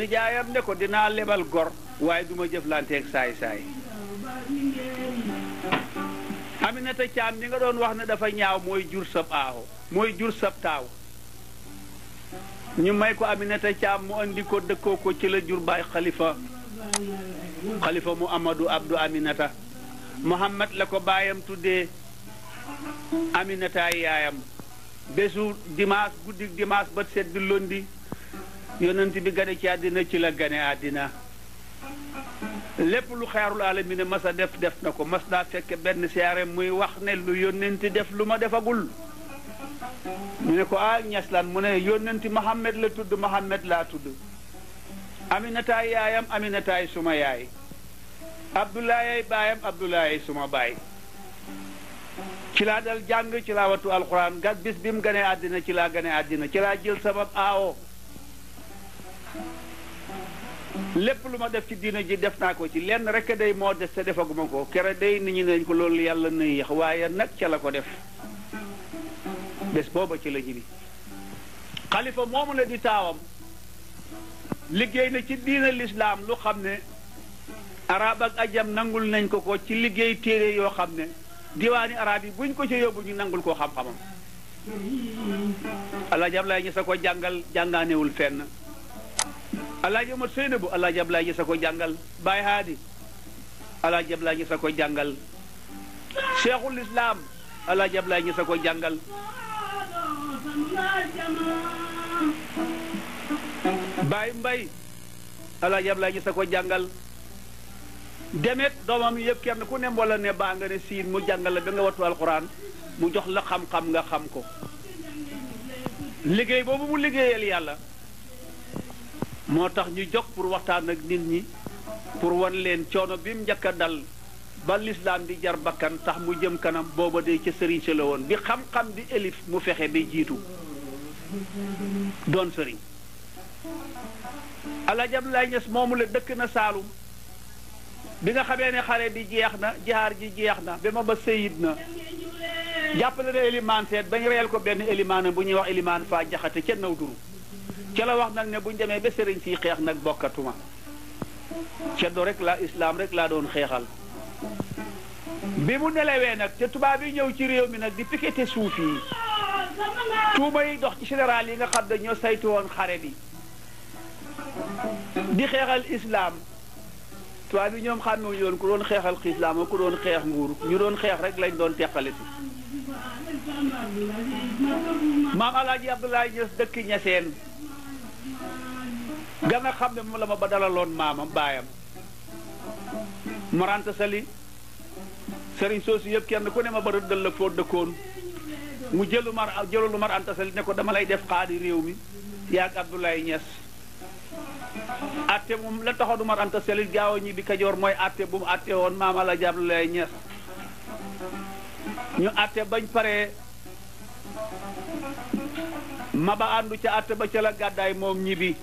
nijaayam ne ko dinaa lebal gor waaye duma jëflanteeg saay-saay. Aminata Caam mi nga doon wax ne dafa ñaaw mooy jur sab aawo mooy jur sab taaw ñu may ko Aminata Caam mu andi ko dëkkoo ko ci la jur baay xalifa mu Amadou Abdou Aminata Muhammad la ko baayam tuddee Aminata yaayam bésu dimanche guddik dimanche ba set bi londi yonent bi gane ci àddina ci la gane àddina lépp lu xeerul alamina mas a def na ko mas daa fekke benn siyaare muy wax ne lu yónnenti def lu ma defagul ñu ne ko ñaslan mu ne yónnenti Muhammad la tudd Muhammad laa tudd Aminataay yaayam Aminataay suma yaay Abdoulaye baayam Abdoulaye suma baay ci laa dal jàng ci laa wattu alxuraan gas bis bi mu gane àddina ci laa gane àddina ci laa jël sabab aawo lépp lu ma def ci diina ji def naa ko ci lenn rek day moo des te defaguma ko kere day nit ñi nañ ko loolu yàlla na yéex waaye nag ca la ko def bés booba ci la jibi xalifa moomu la di taawam liggéey na ci diina lislaam lu xam ne arab ak ajam nangul nañ ko ci liggéey téere yoo xam ne diwaani arab yi buñ ko ci yóbbu ñu nangul koo xam-xamam Alaaji Ablaay ñi sa ko jàngal jàngaanewul fenn Alaaji Omar Seynabu Alaaji Ablaay ñi sa ko jàngal Baay Haadi Alaaji Ablaay ñi sa ko jàngal Cheikhul Islam Alaaji Ablaay ñi sa ko jàngal Baay Mbay Alaaji Ablaay ñi sa ko jàngal demet doomam yëpp kenn ku ne mbooloo ne baa nga ne siin mu jàngal la ba nga wattu alxuraan mu jox la xam-xam nga xam ko liggéey boobu mu liggéeyal yàlla moo tax ñu jóg pour waxtaan ak nit ñi pour wan leen coono bi mu njëkk a dal ba lislaam di jar bakkan tax mu jëm kanam booba day ca sëriñ sa la woon bi xam-xam di élif mu fexe ba jiitu doon sëriñ Alaaji Abdoulaye Niass moomu la dëkk na Saalum bi nga xamee ne xare bi jeex na jihaar ji jeex na ba ma ba sëyit na jàppale na élimaan seet bañ reyal ko benn élimaan bu ñuy wax élimaan faa jaxate ca naw duru ca la wax nag ne buñ demee ba sëriñ si xeex nag bokkatuma ceddo rek laa islaam rek laa doon xeexal bi mu nelawee nag te tubaab yi ñëw ci réew mi nag di piqueté suuf yi tuuma yi dox ci général yi nga xam ne ñoo saytu woon xare bi di xeexal islaam tubaab yi ñoom xàmmewuñu woon ku doon xeexal islaam ku doon xeex nguur ñu doon xeex rek lañ doon teqale si maam Alaaji Abdoulaye Niass dëkk Ñaseen ga nga xam ne moom la ma ba dalaloon maamam baayam Mor Anta Sali sëriñ soosu yëpp kenn ku ne ma ba rëddal la foo dëkkoon mu jëlu Mor Anta Sali ne ko dama lay def xaadi réew mi yaag Abdoulaye Niass atte moom la taxoon Mor Anta Sali gaaw a ñibbi Kajoor mooy atte bu mu atte woon maam Alaaji Abdoulaye Niass ñu atte bañ pare ma ba àndu ca atte ba ca la gàddaay moom ñibbi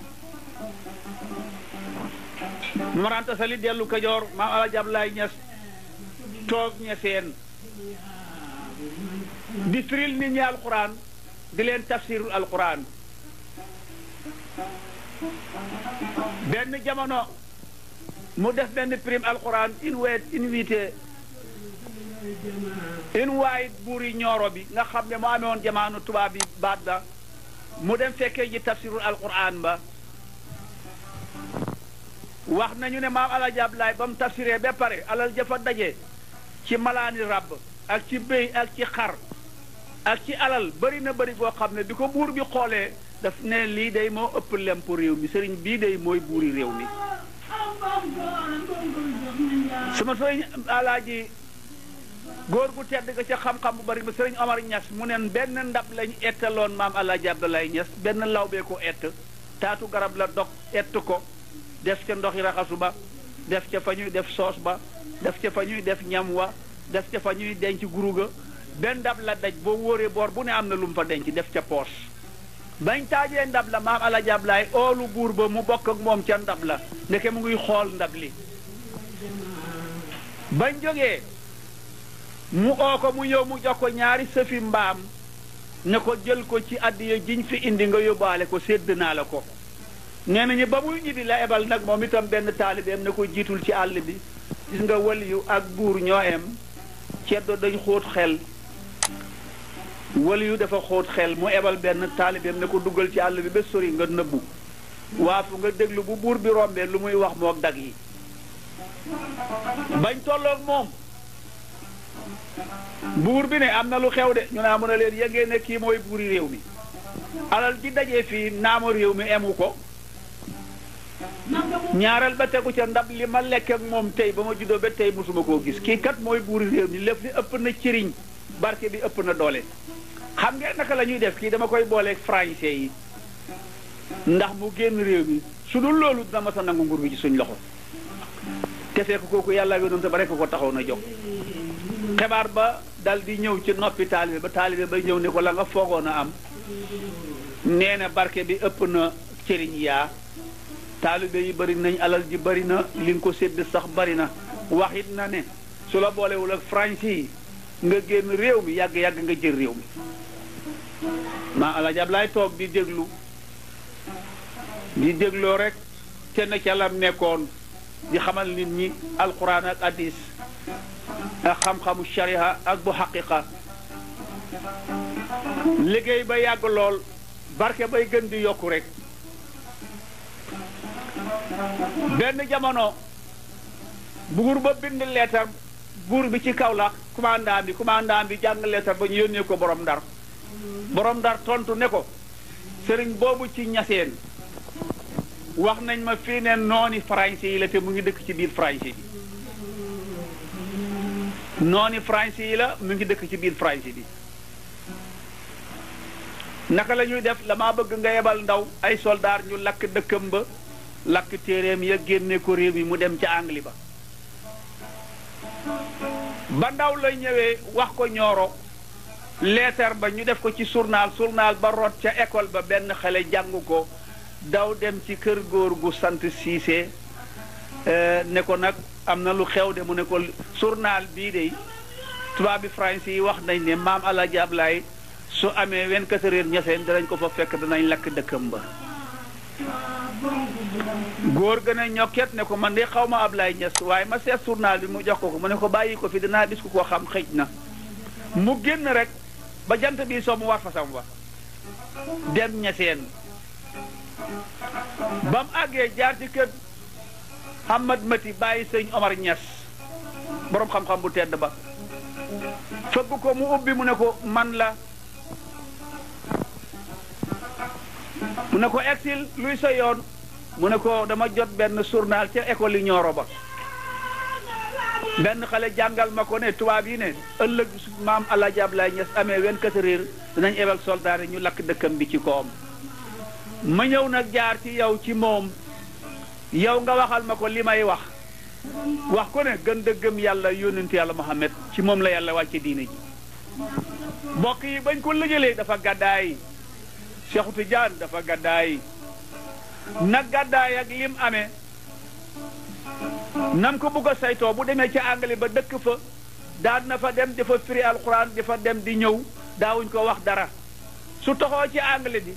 Mor Anta Sali dellu Kajoor maam Alaaji Abdoulaye Niass toog Ñaseen di firil nit ñi alquran di leen tafsirul alquran benn jamono mu def benn prime alquran invité buuri ñooro bi nga xam ne moo amee woon jamaanu tubaab bi baat ba mu dem fekkee ji tafsirul alquran ba wax nañu ne maam Alaaji Abdoulaye ba mu tafsiree ba pare alal jafa daje ci malaani ràbb ak ci béy ak ci xar ak ci alal bari na bari goo xam ne bi ko buur bi xoolee daf ne lii day moo ëpp lemp réew mi sëriñ bii day mooy buuri réew mi sama sëriñ alaaji góor gu tedd ga ca xam-xam bu bari ba sëriñ Omar Niass mu neen benn ndab lañ ettaloon maam Alaaji Abdoulaye Niass benn lawbee ko ett taatu garab la dog ett ko def ca ndoxi raxasu ba def ca fa ñuy def soos ba def ca fa ñuy def ñam wa def ca fa ñuy denc guruga benn ndab la daj boo wóoree boor bu ne am na lu mu fa denc def ca poos bañ taajee ndab la maam Alaaji Abdoulaye oolu buur ba mu bokk ak moom ca ndab la ndeke mu ngi xool ndab li bañ jógee mu oo ko mu ñëw mu jox ko ñaari sëfi mbaam ne ko jël ko ci addiya jiñ fi indi nga yóbbaale ko sédd naa la ko nee nañu ba muy ñibbi la ebal nag moom itam benn taalibeem ne ko jiitul ci àll bi gis nga waliyu ak buur ñoo em ceddo dañ xóot xel waliyu dafa xóot xel mu ebal benn taalibeem ne ko duggal ci àll bi ba sori nga nëbbu waafu nga déglu bu buur bi rombee lu muy wax mook dag yi bañ tolloog moom buur bi ne am na lu xew de ñu naa mën a leen yëngee ne kii mooy buuri réew mi alal ji dajee fii naama réew mi emu ko ñaareel ba tegu ca ndab li ma lekk ak moom tey ba ma juddoo ba tey mosuma koo gis kii kat mooy buuri réew mi lépp li ëpp na cëriñ barke bi ëpp na doole xam ngeen naka la ñuy def kii dama koy booleeg français yi ndax mu génn réew mi su dul loolu dina mas a nangu nguur gi ci suñ loxo te fekk kooku yàlla yonent ba rek ko taxaw na jóg xibaar ba dal di ñëw ci noppi taalibe ba ñëw ne ko la nga foogoon a am nee na barke bi ëpp na cëriñ yaa taalibe yi bari nañ alal ji bari na li nga ko sédd sax bari na waxit na ne su la boolewul ak français yi nga génn réew mi yàgg-yàgg nga jël réew mi maa Alaaji Ablaay toog di dégloo rek te na ca lam nekkoon di xamal nit ñi alquran ak hadis ak xam-xamu shariha ak bu xaqiqa liggéey ba yàgg lool barke bay gën di yokku rek benn jamono buur ba bind leetar buur bi ci Kaolack commandant bi jàng leetar ba ñu yónnee ko borom ndar tontu ne ko sëriñ boobu ci ñaseen wax nañ ma fii ne nooni français yi la te mu ngi dëkk ci biir français bi nooni français yi la mu ngi dëkk ci biir français bi naka la ñuy def la maa bëgg nga yebal ndaw ay soldaar ñu lakk dëkkam ba lakk téeréem ya génne ko réew mi mu dem ca Angli ba ndaw lay ñëwee wax ko ñooro leetar ba ñu def ko ci journal ba rot ca école ba benn xale jàng ko daw dem ci kër góor gu sant Siise ne ko nag am na lu xew de mu ne ko journal bii de tubaab bi français yi wax nañ ne maam Alaaji Ablaay su amee 24 heures ñaseen danañ ko fa fekk danañ lakk dëkkam ba góor gën a ñokket ne ko man de xaw ma Ablaay Ñas waaye ma seet journal bi mu jox ko mu ne ko bàyyi ko fi dinaa gis ku ko xam xëj na mu génn rek ba jant bi soo mu war fasam wa dem ñaseen ba mu àggee jaar ci kër Hamad Mati bàyyi sëñ Omar Ñas boroom xam-xam bu tedd ba fëgg ko mu ubbi mu ne ko man la mu ne ko exil luy sa yoon mu ne ko dama jot benn journal ca école yi Nioro ba benn xale jàngal ma ko ne tubaab yi ne ëllëg maam Alaaji Ablaay Ñas amee 24 heures dinañ ebal soldat yi ñu lakk dëkkam bi ci koom ma ñëw nag jaar ci yow ci moom yow nga waxal ma ko li may wax ko ne gën dëggam yàlla yónnent yàlla Muhammad ci moom la yàlla wàcce diine ji mbokk yi bañ ko lëjëlee dafa gàddaay Cheikh Tidiane dafa gàddaay nag gàddaay ak lim amee nam ko bugg a saytoo bu demee ci Anglais ba dëkk fa daan na fa dem dafa firi alxuraan dafa dem di ñëw daawuñ ko wax dara su toxoo ci Anglais bi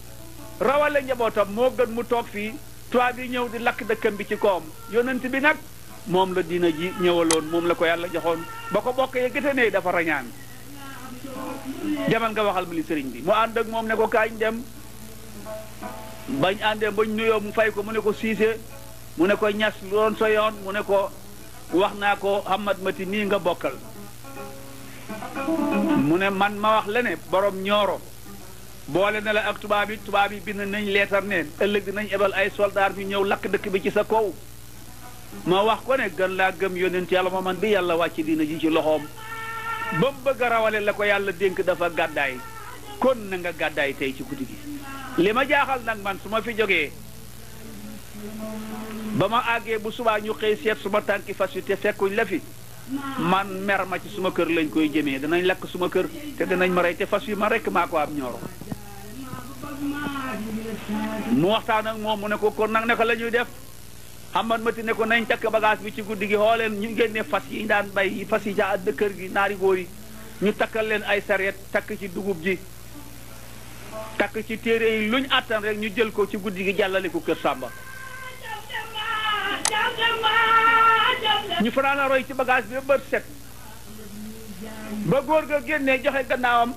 rawale njabootam moo gën mu toog fii tubaab yi ñëw di lakk dëkkam bi ci koom yonent bi nag moom la diina ji ñëwaloon moom la ko yàlla joxoon ba ko bokk ye gëte ne dafa rañaan demal nga waxal ma li sëriñ bi mu ànd ak moom ne ko kaañ dem bañ àndee bañ nuyoo mu fay ko mu ne ko Siise mu ne ko Ñas loon sa yoon mu ne ko wax naa ko Hamad Mati nii nga bokkal mu ne man ma wax la ne borom Ñooro boole na la ak tubaab yi bind nañ leetar neen ëllëg dinañ ebal ay soldaar ñu ñëw lakk dëkk bi ci sa kaw ma wax ko ne gën laa gëm yonent yàlla ma man bi yàlla wàcc diina ji ci loxoom ba mu bëgg a rawale la ko yàlla dénk dafa gàddaay kon na nga gàddaay tey ci guddi gi li ma jaaxal nag man su ma fi jógee ba ma àggee bu subaa ñu xëy seet suma tànki fas yu te fekkuñ la fi man mer ma ci suma kër lañ koy jëmee danañ lakk suma kër te danañ ma rey te fas yu ma rekk maa ko am Ñooro mu waxtaan ak moom mu ne ko kon nag ne ko la ñuy def Hamad Mati ne ko nañ takk bagage bi ci guddi gi xooleen ñu génne fas yi daan bay fas yi ca kër gi naari góor yi ñu takkal leen ay sareet takk ci dugub ji takk ci téere yi luñ àttan rek ñu jël ko ci guddi gi jàllale ko kër Samba ñu fanaan a roy ci bagage bi bët set ba góor ga génnee joxe gannaawam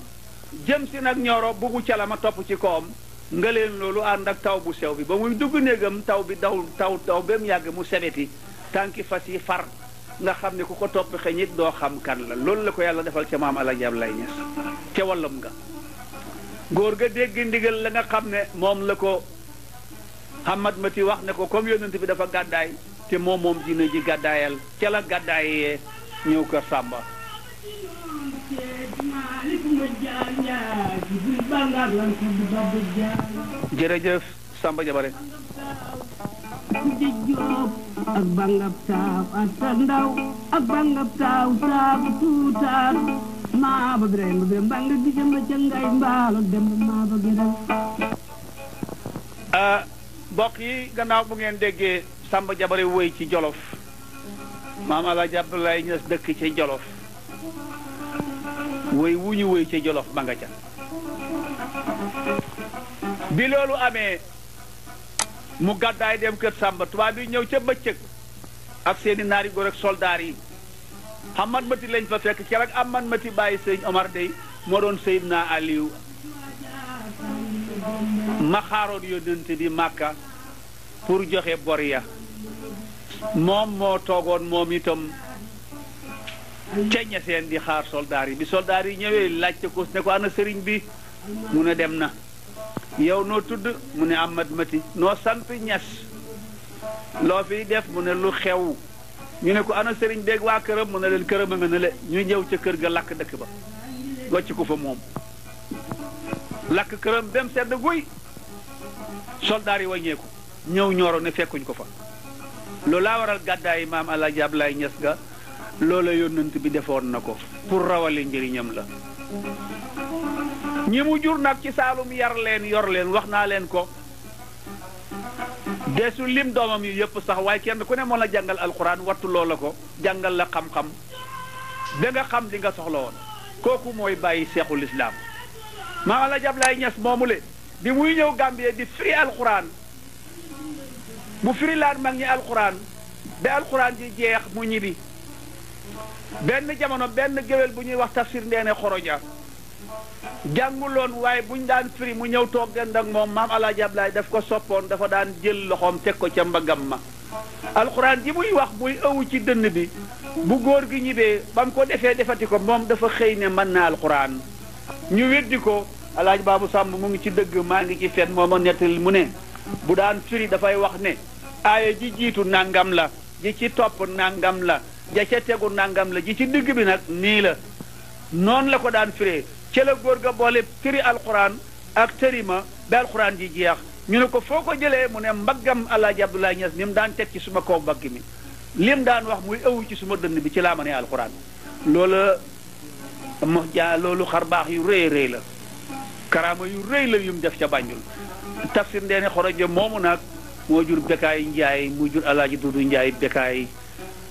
jëm si nag ñooro buggu cala ma topp ci kawam nga leen loolu ànd ak taw bu sew bi ba muy dugg néegam taw bi taw ba mu yàgg mu sebeti tànki fas yi far nga xam ne ku ko topp xeñit doo xam kan la loolu la ko yàlla defal ca maam Alaaji Ablaay Ñas ca wallam nga góor ga dégg ndigal la nga xam ne moom la ko Hamad Mati wax ne ko comme yonent bi dafa gàddaay te moom dina ji gàddaayal ca la gàddaayee ñëw kër Samba jërëjëf Samba Jabare ak bangab taaw ak ndaw ak bangab taaw taaw tuutaat maa ba bire mbanga gisam la ca ngay mbaalo dem maa ba gëdal mbokk yi gannaaw bu ngeen déggee Samba Jabare woy ci Jolof maam Alaaji Abdoulaye Niass dëkk ci Jolof woy wu ñu woy ci Jolof ma nga ca bi loolu amee mu gàddaay dem kër Samba tubaab bi ñëw ca bëccëg ak seeni naari góor ak soldaar yi Hamad Mati lañ fa fekk ci rek Hamad Mati bàyyi sëñ Omar dey moo doon Seydina Aliou ma xaaroon yónnent bi Màkka pour joxe bor ya moom moo toogoon moom itam ceñña seen di xaar soldaar yi bi soldaar yi ñëwee laajte ko ne ko ana sëriñ bi mu ne dem na yow noo tudd mu ne Hamad Mati noo sant Ñas loo fiy def mu ne lu xew ñu ne ko ana sëriñ beeg waa këram mu ne leen këram a nga ne le ñu ñëw ca kër ga lakk dëkk ba wàcc ko fa moom lakk këram dem sedd guy soldaar yi wàññeeku ñëw ñooro ne fekkuñ ko fa loolu laa waral gàddaay maam Alaaji Ablaay Ñas ga loola yónnant bi defoon na ko pour rawale njëriñam la ñi mu jur nag ci Saalum yar leen yor leen wax naa leen ko desu lim doomam yi yëpp sax waaye kenn ku ne moo la jàngal alxuraan wattu loola ko jàngal la xam-xam ba nga xam li nga soxla woon kooku mooy bàyyi seexul islaam maam Alaaji Ablaay Ñas moomule bi muy ñëw Gambie di firi alxuraan bu firi laan mag ñi alxuraan ba alxuraan ji jeex mu ñibbi benn jamono benn géwél bu ñuy wax tafsir ndeene xoroja jànguloon waaye buñ daan firi mu ñëw toog dend ak moom maam Alaaji Ablaay daf ko soppoon dafa daan jël loxoom teg ko ca mbagam ma alxuraan ji muy wax muy ëwu ci dënn bi bu góor gi ñibbee ba mu ko defati ko moom dafa xëy ne mën na alxuraan ñu weddi ko Alaaji Baabu Sàmb mu ngi ci dëgg maa ngi ci fen moo ma nettali mu ne bu daan firi dafay wax ne aaya ji jiitu nangam la ji ci topp nangam la ja ca tegu nangam la ji ci digg bi nag nii la noonu la ko daan firee ca la góor ga boole firi alxuraan ak tërima ba alxuraan ji jeex ñu ne ko foo ko jëlee mu ne mbaggam Alaaji Abdoulaye Niass ni mu daan teg ci suma kaw mbagg mi lim daan wax muy ëwu ci suma dënn bi ci laa ma ne alxuraan loola loolu xar baax yu rëy rëy la karaama yu rëy la yum def ca Banjul tafsir ndeene xorojo moomu nag moo jur Bekaay Njaay mu jur Alaaji Dudu Njaay Bekaay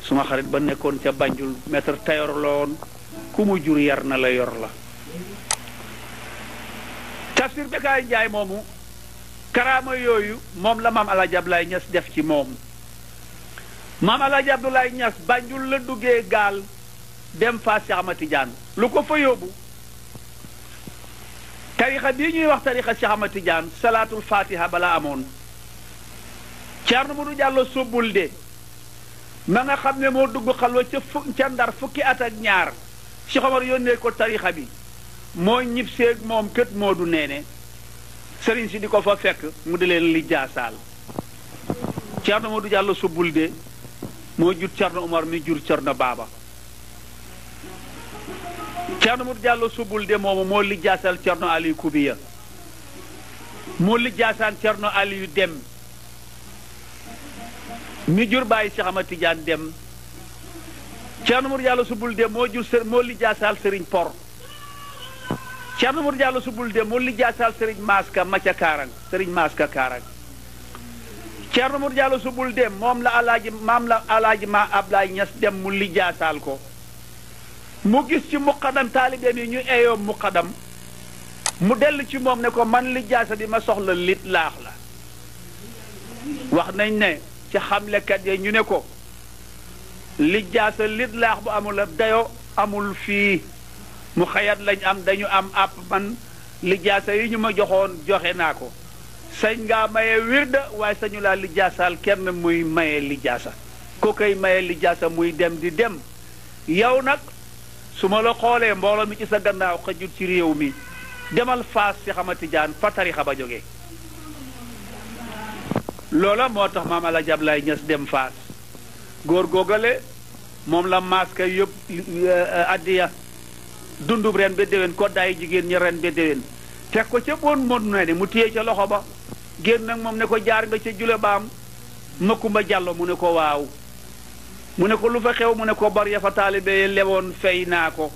suma xarit ba nekkoon ca Banjul maître tayor la woon ku mu jur yar na la yor la tafsir Bekaay Njaay moomu karaama yooyu moom la maam Alaaji Abdoulaye Niass def ci moom maam Alaaji Abdoulaye Niass Banjul la duggee gaal dem fa Cheikh Ahmad Tidiane lu ko fa yóbbu tarixa bii ñuy wax tarixa Cheikh Ahmad Tidiane salaatul fatiha bala amoon Ceerno Mudu Jàllo sobul de ma nga xam ne moo dugg xalwa ca Ndar fukki at ak ñaar Cheikh Omar yónnee ko tarixa bi moo ñib seeg moom kët moo du neene sëriñ si di ko fa fekk mu di leen li jaasaal Ceerno Mudu Jàllo sobul de moo jur Ceerno Omar mi jur Ceerno Baaba Ceerno Mudu Jàllo sobul de moomu moo li jaasaal Ceerno Aliyu Kubiya moo li jaasaan Ceerno Aliyu Dem mi jur bàyyi Cheikh Ahmad Tidiane Dem Ceerno Mudu Jàllo subul de moo jur moo li jaasaal Sëriñ Por Ceerno Mudu Jàllo subul de moo li jaasaal Sëriñ Maaska Maca Kaarang Sëriñ Maaska Kaarang Ceerno Mudu Jàllo subul de moom la alaaji ma Ablaay Ñas Dem mu li jaasaal ko mu gis ci muqadam taalibeem yi ñu eeyoo muqadam mu dellu ci moom ne ko man lijaasa bi ma soxla lit laax la wax nañ ne ci xamlekat ya ñu ne ko lijaasa lit laax bu amul ab dayo amul fii mu xayat lañ am dañu am àpp man lijaasa yi ñu ma joxoon joxe naa ko sañ ngaa maye wirda waaye sañu laa lijaasaal kenn muy maye lijaasa ko koy maye lijaasa muy dem di dem yow nag su ma la xoolee mbooloo mi ci sa gannaaw xëjul ci réew mi demal Faas si xama Tijaan fa tarixa ba jógee loola moo tax maam Alaaji Ablaay Ñas dem Faas góor góogale moom la maaska yëpp addiya dundub ren ba déwén ko daay jigéen ñi ren ba déwén teg ko ca boon moon ne mu téye ca loxo ba génn nag moom ne ko jaar nga ca jule baam Makumba Jàllo mu ne ko waaw mu ne ko lu fa xew mu ne ko bar ya fa taalibe lewoon fay naa ko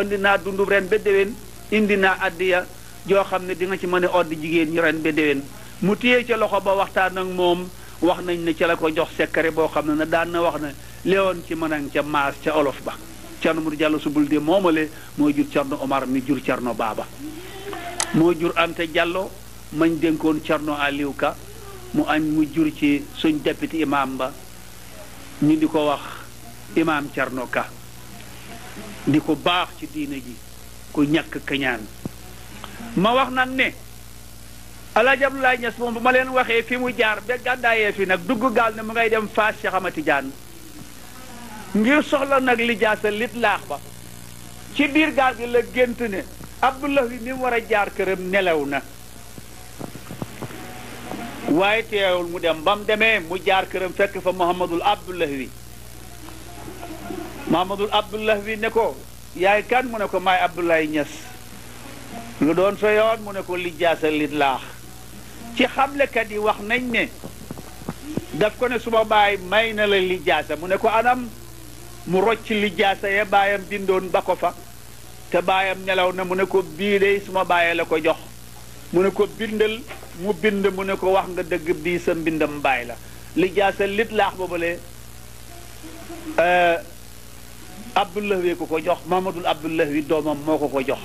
indi naa dundub ren ba déwén indi naa addiya joo xam ne di nga ci mën a oddi jigéen ñi ren ba déwén mu téye ca loxo ba waxtaan ak moom wax nañ ne ca la ko jox secret boo xam ne na daan na wax ne lewoon ci mënang ca maas ca olof ba Cerno Mur Jàllo subul de moomale moo jur Cerno Omar mi jur Cerno Baaba moo jur Anta Jàllo mañ dénkoon Cerno Aliou Ka mu jur ci suñ député imam ba ñu di ko wax imam Cerno Ka di ko baax ci diina ji ku ñàkk kañaan ma wax nag ne Alaaji Abdoulaye Niass moom bu ma leen waxee fi mu jaar ba gàddaayee fi nag dugg gaal ne mu ngay dem Faas Cheikh Ahmad Tidiane ngir soxla nag lijaasa lit laax ba ci biir gaal gi la gént ne Abdoulaye ni mu war a jaar këram nelaw na waaye teewul mu dem ba mu demee mu jaar këram fekk fa Muhammadul Abdullahi ne ko yaay kan mu ne ko maay Abdoulaye Niass lu doon sa yoon mu ne ko lijaasa lit laax ci xamlekat yi wax nañ ne daf ko ne suma baay may na la lijaasa mu ne ko anam mu rocc lijaasa ya baayam bindoon ba ko fa te baayam nelaw na mu ne ko bii de suma baayee la ko jox mu ne ko bindal mu bind mu ne ko wax nga dëgg bii sa mbindam baay la lijaasa lit laax boobale Abdullahi ko jox Mamadul Abdullahi doomam moo ko jox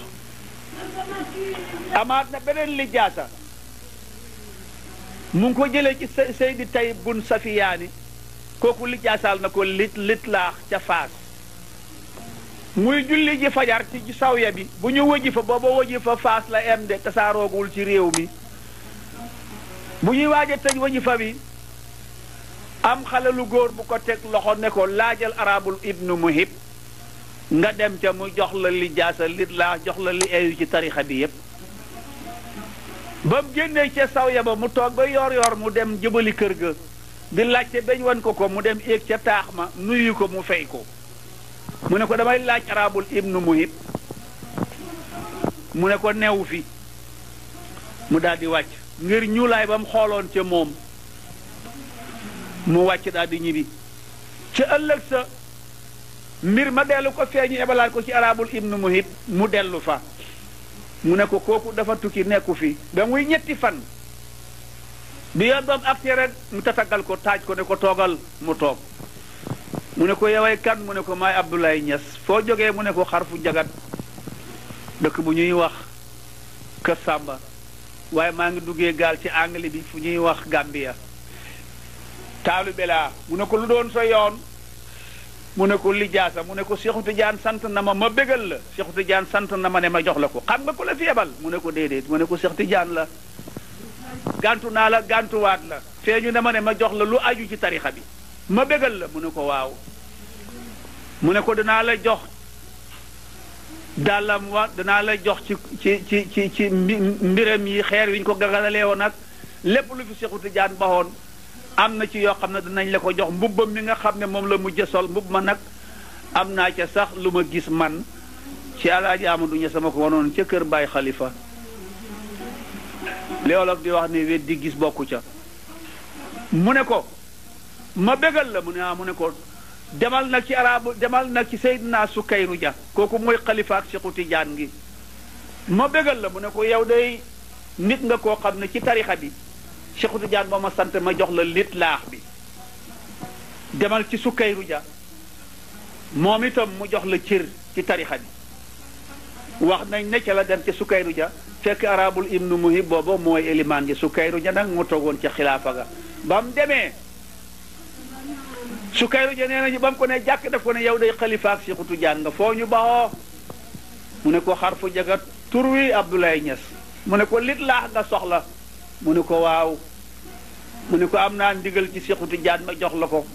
amaat na beneen lijaasa mu ngi ko jëlee ci Seydi Tayyib bun Safiyaani kooku lijaasaal na ko lit laax ca Faas muy julli ji fajar ci sawya bi bu ñu wëji fa booba wëji fa Faas la em de tasaaroogul ci réew mi bu ñuy waaje tëj wëji fa bi am xale lu góor bu ko teg loxo ne ko laajal arabul ibnu muhib nga dem ca mu jox la lijaasa lit laax jox la li eeyu ci tarixa bi yépp ba mu génnee ca sawya ba mu toog ba yor mu dem jëbali kër ga di laajte bañ wan ko mu dem éeg ca taax ma nuyu ko mu fay ko mu ne ko damay laaj arabul ibnu muhib mu ne ko neewu fi mu daal di wàcc ngir ñuulaay ba mu xooloon ca moom mu wàcc daal di ñibbi ca ëllëg sa mbir ma dellu ko feeñu ebalaat ko ci arabul ibnu muhib mu dellu fa mu ne ko kooku dafa tukki nekku fi ba muy ñetti fan bi yoon bam ak rek mu tatagal ko taaj ko ne ko toogal mu toog mu ne ko yoway kan mu ne ko maay Abdoulaye Niass foo jógee mu ne ko xarfu jagat dëkk bu ñuy wax Kër Sàmba waaye maa ngi duggee gaal ci anglais bi fu ñuy wax Gambia taalibe laa mu ne ko lu doon sa yoon mu ne ko lijaasa mu ne ko Seexu Tijaan sant na ma bégal la Seexu Tijaan sant na ma ne ma jox la ko xam nga ko la fi yebal mu ne ko déedéet mu ne ko Seexu Tijaan la gantu naa la gantuwaat la feeñu na ma ne ma jox la lu aju ci tarixa bi ma bégal la mu ne ko waaw mu ne ko danaa la jox dàllam wa danaa la jox ci mbiram yi xeer wi ñu ko gagalee woon nag lépp lu fi Seexu Tijaan baxoon am na ci yoo xam ne dinañ la ko jox mbubbam mi nga xam ne moom la mujj sol mbubb ma nag am naa ca sax lu ma gis man ci Alaaji Amadu Ñas sama ko wanoon ca kër Baay Xalifa li Wolof di wax ne weddi gis bokku ca mu ne ko ma bégal la mu ne mu ne ko demal nag ci arabu demal nag ci Seydina Sukayru Ja kooku mooy xalifa ak Seexu Tijaan gi ma bégal la mu ne ko yow day nit nga koo xam ne ci tarixa bi Seexu Tijaan moo ma sant ma jox la lit laax bi demal ci Sukayru Ja moom itam mu jox la cër ci tarixa bi wax nañ ne ca la dem ci Sukayru Ja fekk arabul ibnu muhib booba mooy elimaan ji Sukayru ja nag moo toogoon ca xilaafa ga ba mu demee Sukayru ja nee nañu ba mu ko ne jàkk def ko ne yow day xalifa ak Seexu Tijaan nga foo ñu baxoo mu ne ko xarfu jaga tur wi Abdoulaye Niass mu ne ko lit laax nga soxla mu ne ko waaw mu ne ko am naa ndigal ci Seexu Tijaan ma jox la ko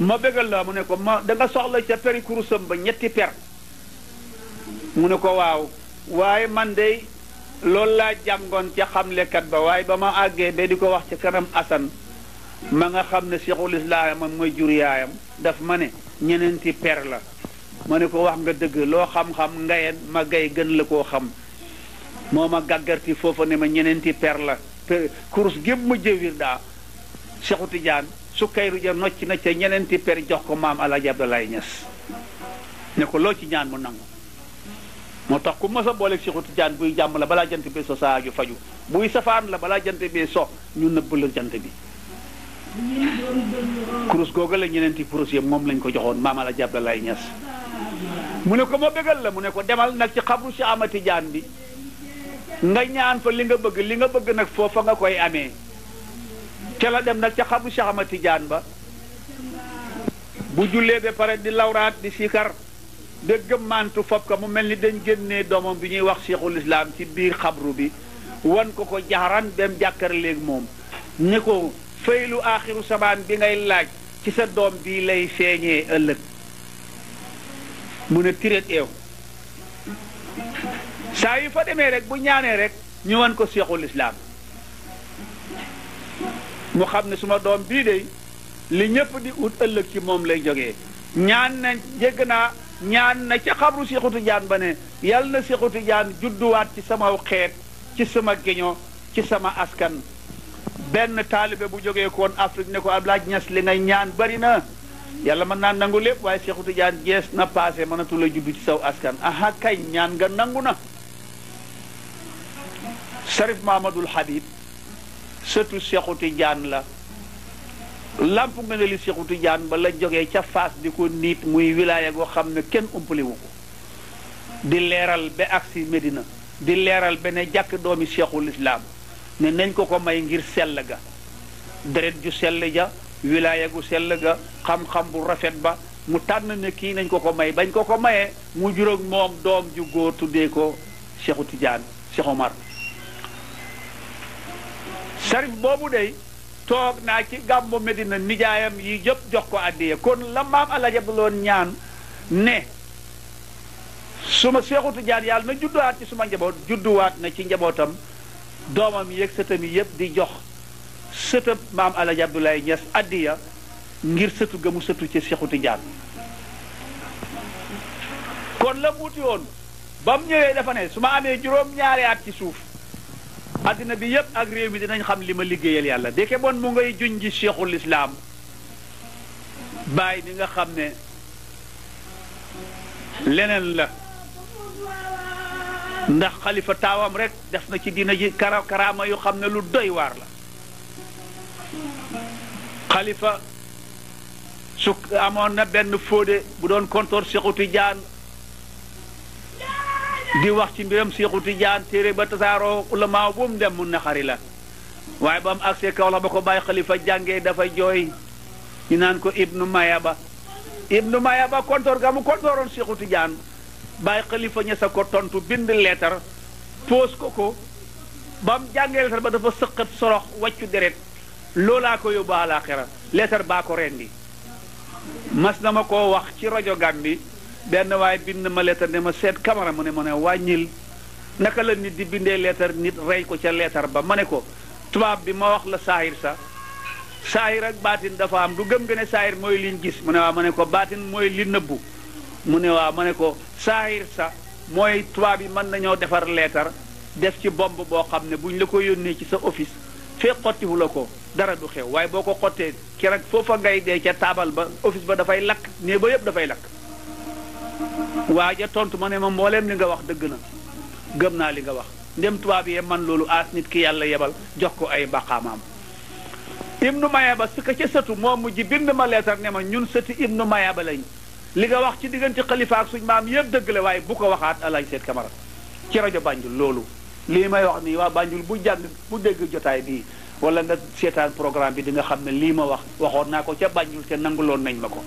ma bégal la mu ne ko ma da nga soxla ca peri kurusam ba 2 per mu ne ko waaw waaye man de loolu laa jàngoon ca xamlekat ba waaye ba ma àggee ba di ko wax ci kanam Asan ma nga xam ne Cheikhul Islam man mooy jur yaayam daf ma ne 4 per la ma ne ko wax nga dëgg loo xam-xam ngayeen ma gay gën la koo xam moo ma gàggarti foofa ne ma 4 per la kurus gépp mu jëwir daa Seexu Tijaan Sukayru ja nocc na ca 4 per jox ko maam Alaaji Abdoulaye Niass ne ko loo ci ñaan mu nangu moo tax ku mës a booleeg Seexu Tijaan buy jàmm la balaa jant bi so saa ju faju buy safaan la balaa jant bi so ñu nëbb la jant bi kurus googu la 4 kurus yëpp moom lañ ko joxoon maam Alaaji Abdoulaye Niass mu ne ko ma bégal la mu ne ko demal nag ci xabru Cheikh Ahmad Tijaan bi nga ñaan fa li nga bëgg nag foofa nga koy amee ca la dem nag ca xabru Cheikh Ahmad Tijaan ba bu jullee ba pare di lawraat di sikar de gëmmantu fopp ko mu mel ni dañ génnee doomam bi ñuy wax Cheikhul Islam ci biir xabru bi wan ko jaxaran dem jàkkar léegi moom ne ko faylu aaxiru samaan bi ngay laaj ci sa doom bii lay feeñee ëllëg mu ne tiret eew saa yu fa demee rek bu ñaanee rek ñu wan ko Cheikhul Islam mu xam ne suma doom bii de li ñëpp di ut ëllëg ci moom lay jógee ñaan na ca xabru Seexu Tijaan ba ne yal na Seexu Tijaan judduwaat ci sama xeet ci sama géño ci sama askan benn taalibe bu jógee koon Afrique ne ko Abdoulaye Niass li ngay ñaan bari na yàlla mën naa nangu lépp waaye Seexu Tijaan jees na passé mënatu la juddu ci saw askan aha kay ñaan nga nangu na Sarif Mahamadul Habib sëtu Seexu Tijaan la lamp nga ne li Seexu Tijaan ba la jógee ca Faas di ko niit muy wilaaya goo xam ne kenn umpaliwu ko di leeral ba agsi Medina di leeral ba ne jàkk doomi Cheikhul Islam ne nañ ko may ngir sell ga deret ju sell ja wilaaya gu sell ga xam-xam bu rafet ba mu tànn ne kii nañ ko may bañ ko mayee mu juróog moom doom ju góor tuddee ko Seexu Tijaan Cheikh Omar Sarif boobu dey toog naa ci gàmmu Medina nijaayam yi yëpp jox ko addiya kon la maam Alaaji Abdoulaye ñaan ne suma Seexu Tijaan yàlla na judduwaat ci suma njaboot judduwaat na ci njabootam doomam yeeg sëtam yi yëpp di jox sëtam maam Alaaji Abdoulaye Niass addiya ngir sëtu ga mu sëtu ci Seexu Tijaan kon la muuti woon ba mu ñëwee dafa ne su ma amee juróom-ñaari at ci suuf addina bi yëpp ak réew mi dinañ xam li ma liggéeyal yàlla deke bon mu ngay juñ ji Cheikhul Islam bàyyi bi nga xam ne leneen la ndax xalifa taawam rek def na ci dina ji karaama yu xam ne lu doy waar la xalifa su amoon na benn fóode bu doon kontoor Seexu Tijaan di wax ci mbiram Seexu Tijaan téere ba tasaaroo ulama bu mu dem mu naxari la waaye ba mu agsee kaw la ba ko bàyyi xalifa jàngee dafa jooy ñu naan ko Ibnu Mayaba kontoor ga mu kontooroon Seexu Tijaan bàyyi xalifa ña sa ko tontu bind leetar poos ko ba mu jàngee leetar ba dafa sëqat sorox wàccu deret loolaa ko yóbbu àlaaxira leetar baa ko rendi mas na ma koo wax ci rajo Gàmbi benn waaye bind ma leetar ne ma seet Camara mu ne ma ne wàññil naka la nit di bindee leetar nit rey ko ca leetar ba ma ne ko tubaab bi ma wax la saahir sa saahir ak baatin dafa am du gëm nga ne saahir mooy liñ gis mu ne waaw ma ne ko baatin mooy li nëbbu mu ne waaw ma ne ko saahir sa mooy tubaab yi mën nañoo defar leetar def ci bomb boo xam ne buñ la ko yónnee ci sa office fee xottiwu la ko dara du xew waaye boo ko xottee keroog foofa ngay dee ca taabal ba office ba dafay lakk nee ba yëpp dafay lakk waaja tontu ma ne ma mbooleem li nga wax dëgg na gëm naa li nga wax ndem tubaab yee man loolu aas nit ki yàlla yebal jox ko ay baqaamaam Ibnu Mayaba su ko ca sëtu moo mujj bind ma leetar ne ma ñun sëti Ibnu Mayaba lañ li nga wax ci diggante xalifa ak suñ maam yëpp dëgg la waaye bu ko waxaat Alaaji Seet Camara ci rajo Banjul loolu lii may wax nii waa Banjul bu jàng bu dégg jotaay bii wala nga seetaan programme bi di nga xam ne lii ma waxoon naa ko ca Banjul te nanguloon nañ ma ko.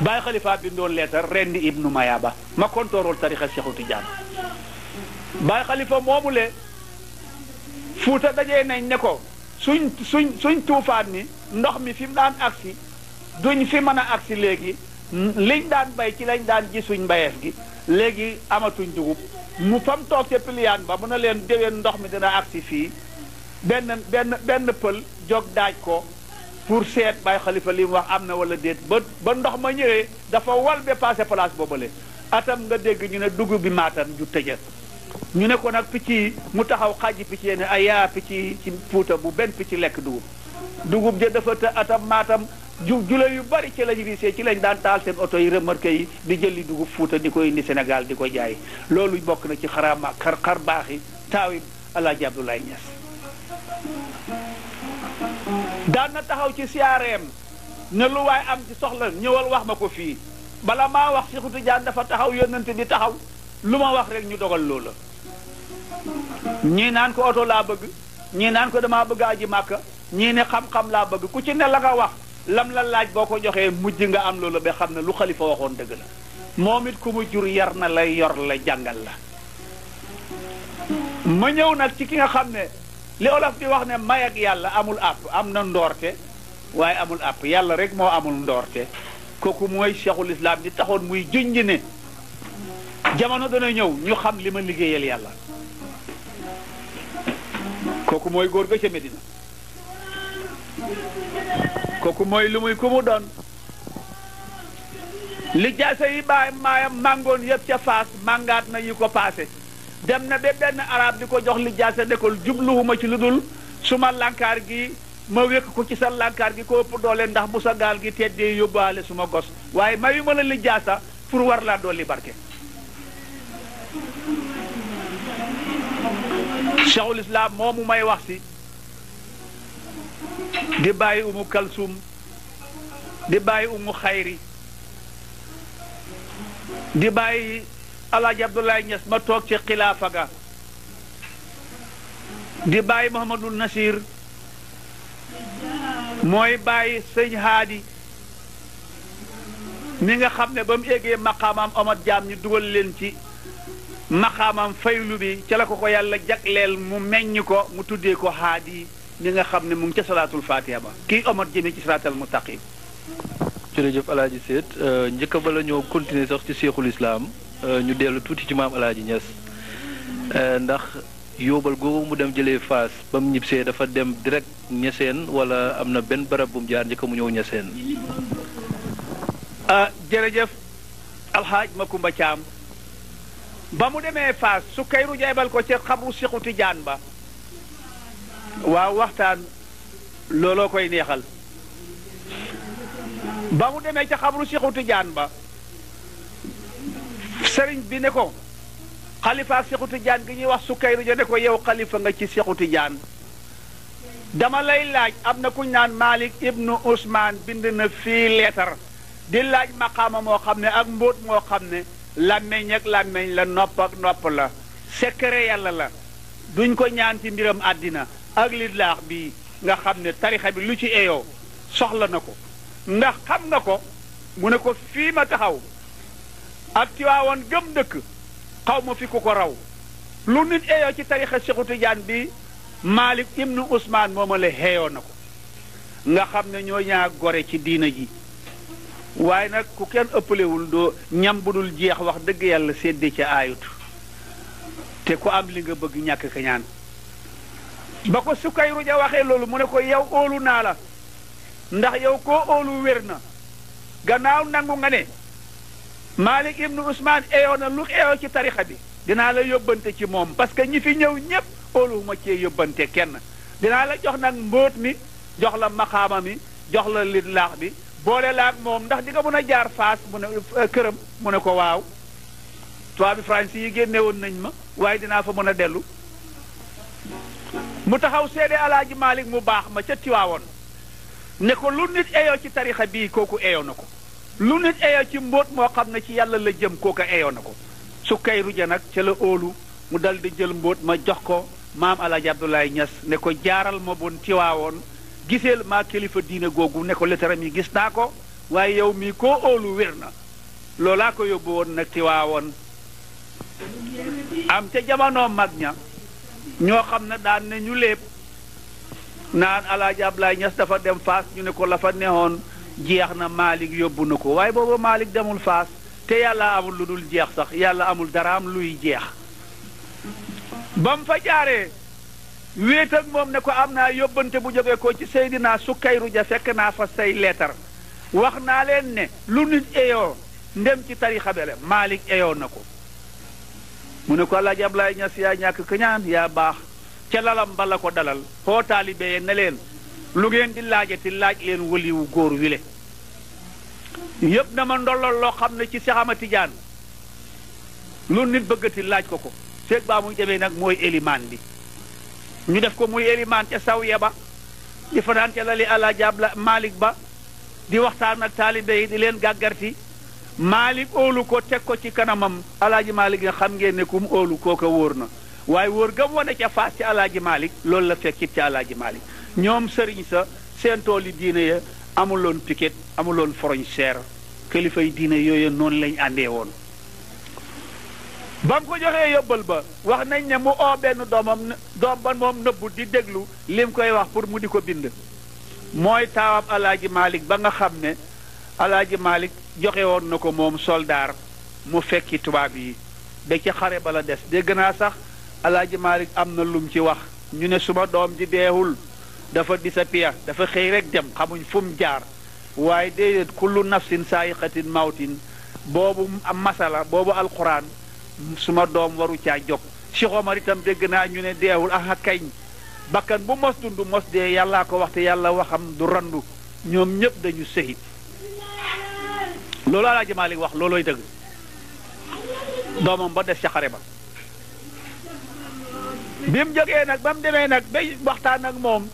Baay Xalifa bindoon leetar rendi Ibnu Mayaba ma kontoorool tarixa Seexu Tijaan. Baay Xalifa moomule Fuuta dajee nañ ne ko suñ tuufaan mi ndox mi fi mu daan agsi duñ fi mën a agsi léegi liñ daan bay ci lañ daan ji suñ mbayeef gi léegi amatuñ dugub mu fam toog ca piliyaan ba mu ne leen déwén ndox mi dina agsi fii benn pël jóg daaj ko pour seet Baay Xalifa li mu wax am na wala déet ba ndox ma ñëwee dafa wal ba passé place boobale atam nga dégg ñu ne dugub bi maatam ju tëjët ñu ne ko nag picc yi mu taxaw xàjji picc yi ne ay yaa picc yi ci Fuuta bu benn picc lekk dugub ja dafa te atam maatam jula yu bari ci lañu visee ci lañ daan taal seen oto yi remorque yi di jëli dugub Fuuta di ko indi Sénégal di ko jaay loolu bokk na ci xar baaxi taawi Alaaji Abdoulaye Niass daan na taxaw ci siyaareem ne lu waay am ci soxla ñëwal wax ma ko fii bala maa wax Seexu Tijaan dafa taxaw yónnante di taxaw lu ma wax rek ñu dogal loola ñii naan ko oto laa bëgg ñii naan ko damaa bëgg aji Màkka ñii ne xam-xam laa bëgg ku ci ne la nga wax lam la laaj boo ko joxee mujj nga am loola ba xam ne lu Xalifa waxoon dëgg la moom it ku mu jur yar na la yor la jàngal la ma ñëw nag ci ki nga xam ne li olof di wax ne may ak yàlla amul àpp am na ndoorte waaye amul àpp yàlla rek moo amul ndoorte kooku mooy Cheikhul Islam di taxoon muy junj ne jamono dana ñëw ñu xam li ma liggéeyal yàlla kooku mooy góor ga ca Medina kooku mooy lu muy ku mu doon li jaase yi maayam màngoon yëpp ca Faas màngaat na yi ko paase dem na ba benn arab di ko jox li jaase ne ko jubluwuma ci lu dul suma lànkaar gi ma wékk ko ci sa lànkaar gi ko ëpp doole ndax bu sa gaal gi teddee yóbbaale suma gos waaye mayu ma la li jaasa pour war laa dolli barke Cheikhul Islam moomu may wax si di bàyyi umu kalsum di bàyyi umu xayri di bàyyi Alaaji Abdoulaye Niass ma toog ci xilaafa ga di bàyyi Mouhamadul Nasir mooy bàyyi sëñ Haadi mi nga xam ne ba mu eggee maqaamam Omar Jaam ñu dugal leen ci maqaamam faylu bi ca la ko yàlla jagleel mu meññ ko mu tuddee ko Haadi mi nga xam ne mu ngi ca salaatul fatiha ba kii Omar jëmee ci salaatal mustaqim. jërëjëf Alaaji Seet njëkk ba la ñoo continuer sax ci Seexul Islam ñu dellu tuuti ci maam Alaaji Niass ndax yóbbal googu mu dem jëlee Faas ba mu ñibbisee dafa dem direct Ñaseen wala am na benn barab bu mu jaar njëkk mu ñëw Ñaseen. jërëjëf Alxaaj Makumba Caam ba mu demee Faas su kayru jaybal ko ca xabru Seexu Tijaan ba waaw waxtaan looloo koy neexal ba mu demee ca xabru Seexu Tijaan ba sëriñ bi ne ko xalifa Seexu Tijaan gi ñuy wax Sukayru ja ne ko yow xalifa nga ci Seexu Tijaan dama lay laaj am na kuñ naan Malik ibnu Ousmane bind na fii leetar di laaj maqaama moo xam ne ak mbóot moo xam ne làmmeñ ak làmmeñ la nopp ak nopp la secret yàlla la duñ ko ñaan ci mbiram àddina ak lidlaax bi nga xam ne tarixa bi lu ci eyoo soxla na ko ndax xam nga ko mu ne ko fii ma taxaw ak Tiwaawoon gëm dëkk xaw ma fi ku ko raw lu nit eyoo ci tarixa Seexu Tijaan bi Malik ibnu Ousmane mooma la xeeyoo na ko nga xam ne ñoo ñaa gore ci diina ji waaye nag ku kenn ëppalewul doo ñam bu dul jeex wax dëgg yàlla séddee ca aayut te ku am li nga bëgg ñàkk ka ñaan ba ko Sukayru ja waxee loolu mu ne ko yow óolu naa la ndax yow koo óolu wér na gannaaw nangu nga ne Malik ibnu Ousmane eyoo na lu eyoo ci tarixa bi dinaa la yóbbante ci moom parce que ñi fi ñëw ñépp óoluwuma cee yóbbante kenn dinaa la jox nag mbóot mi jox la maqaama mi jox la lidlaax bi boole la ak moom ndax di nga mën a jaar Faas mu ne këram mu ne ko waaw tubaab bi France yi génne woon nañ ma waaye dinaa fa mën a dellu mu taxaw seede Alaaji Malik mu baax ma ca Tiwaawoon ne ko lu nit eyoo ci tarixa bii kooku eyoo na ko lu nit eyoo ci mbóot moo xam ne ci yàlla la jëm kooku eyoo na ko Sukayru ja nag ca la óolu mu dal di jël mbóot ma jox ko maam Alaaji Abdoulaye Niass ne ko jaaral ma bon Tiwaawoon giseel maa kilifa diine googu ne ko lettaram yi gis naa ko waaye yow mii koo óolu wér na loolaa ko yóbbu woon nag Tiwaawoon am ca jamono mag ña ñoo xam ne daan ne ñu lépp naan Alaaji Abdoulaye Niass dafa dem Faas ñu ne ko la fa neexoon jeex na Malick yóbbu na ko waaye booba Malick demul Faas te yàlla amul lu dul jeex sax yàlla amul dara am luy jeex ba mu fa jaaree wéet ak moom ne ko am naa yóbbante bu jógee ko ci Seydina Sukayru ja fekk naa fa say leetar wax naa leen ne lu nit eyoo ndem ci tarixa bele Malick eyoo na ko mu ne ko Alaaji Abdoulaye Niass yaa ñàkk kañaan yaa baax ca lalam ba la ko dalal xoo taalibe yee ne leen lu ngeen di laajati laaj leen waliwu góor wile yëpp na ma ndollal loo xam ne ci Seex Ahmad Tijaan lu nit bëggati laaj ko ko seeg baa muy demee nag mooy élimaan bi ñu def ko muy élimaan ca sawiya ba di fanaan ca lali Alaaji Abdoulaye Malick ba di waxtaan ak taalibe yi di leen gàggarti Malick óolu ko teg ko ci kanamam Alaaji Malick nga xam ngeen ne kum óolu kooka wóor na waaye wóor gam wane ca Faas ci Alaaji Malick loolu la fekkit ca Alaaji Malick ñoom sëriñ sa seen tool yi diine ya amuloon piquet amuloon frontière kilifay diine yooyu noonu lañ àndee woon ba mu ko joxee yóbbal ba wax nañ ne mu oo benn doom ba moom nëbbu di déglu lim koy wax pour mu di ko bind mooy taawab Alaaji Malick ba nga xam ne Alaaji Malick joxe woon na ko moom soldaar mu fekki tubaab yi da ci xare ba la des dégg naa sax Alaaji Malick am na lum ci wax ñu ne suma doom ji deewul dafa disappear dafa xëy rek dem xamuñ fu mu jaar waaye déedéet kullu nafsin saayiqatin mawtin boobu am masala boobu alquran suma doom waru caa jóg Cheikh Omar itam dégg naa ñu ne deewul aha kañ bakkan bu mos dund mos dee yàllaa ko wax te yàlla waxam du randu ñoom ñëpp dañu sëhit loolu Alaaji Malick wax loolooy dëgg doomam ba des ca xare ba bi mu jógee nag ba mu demee nag bay waxtaan ak moom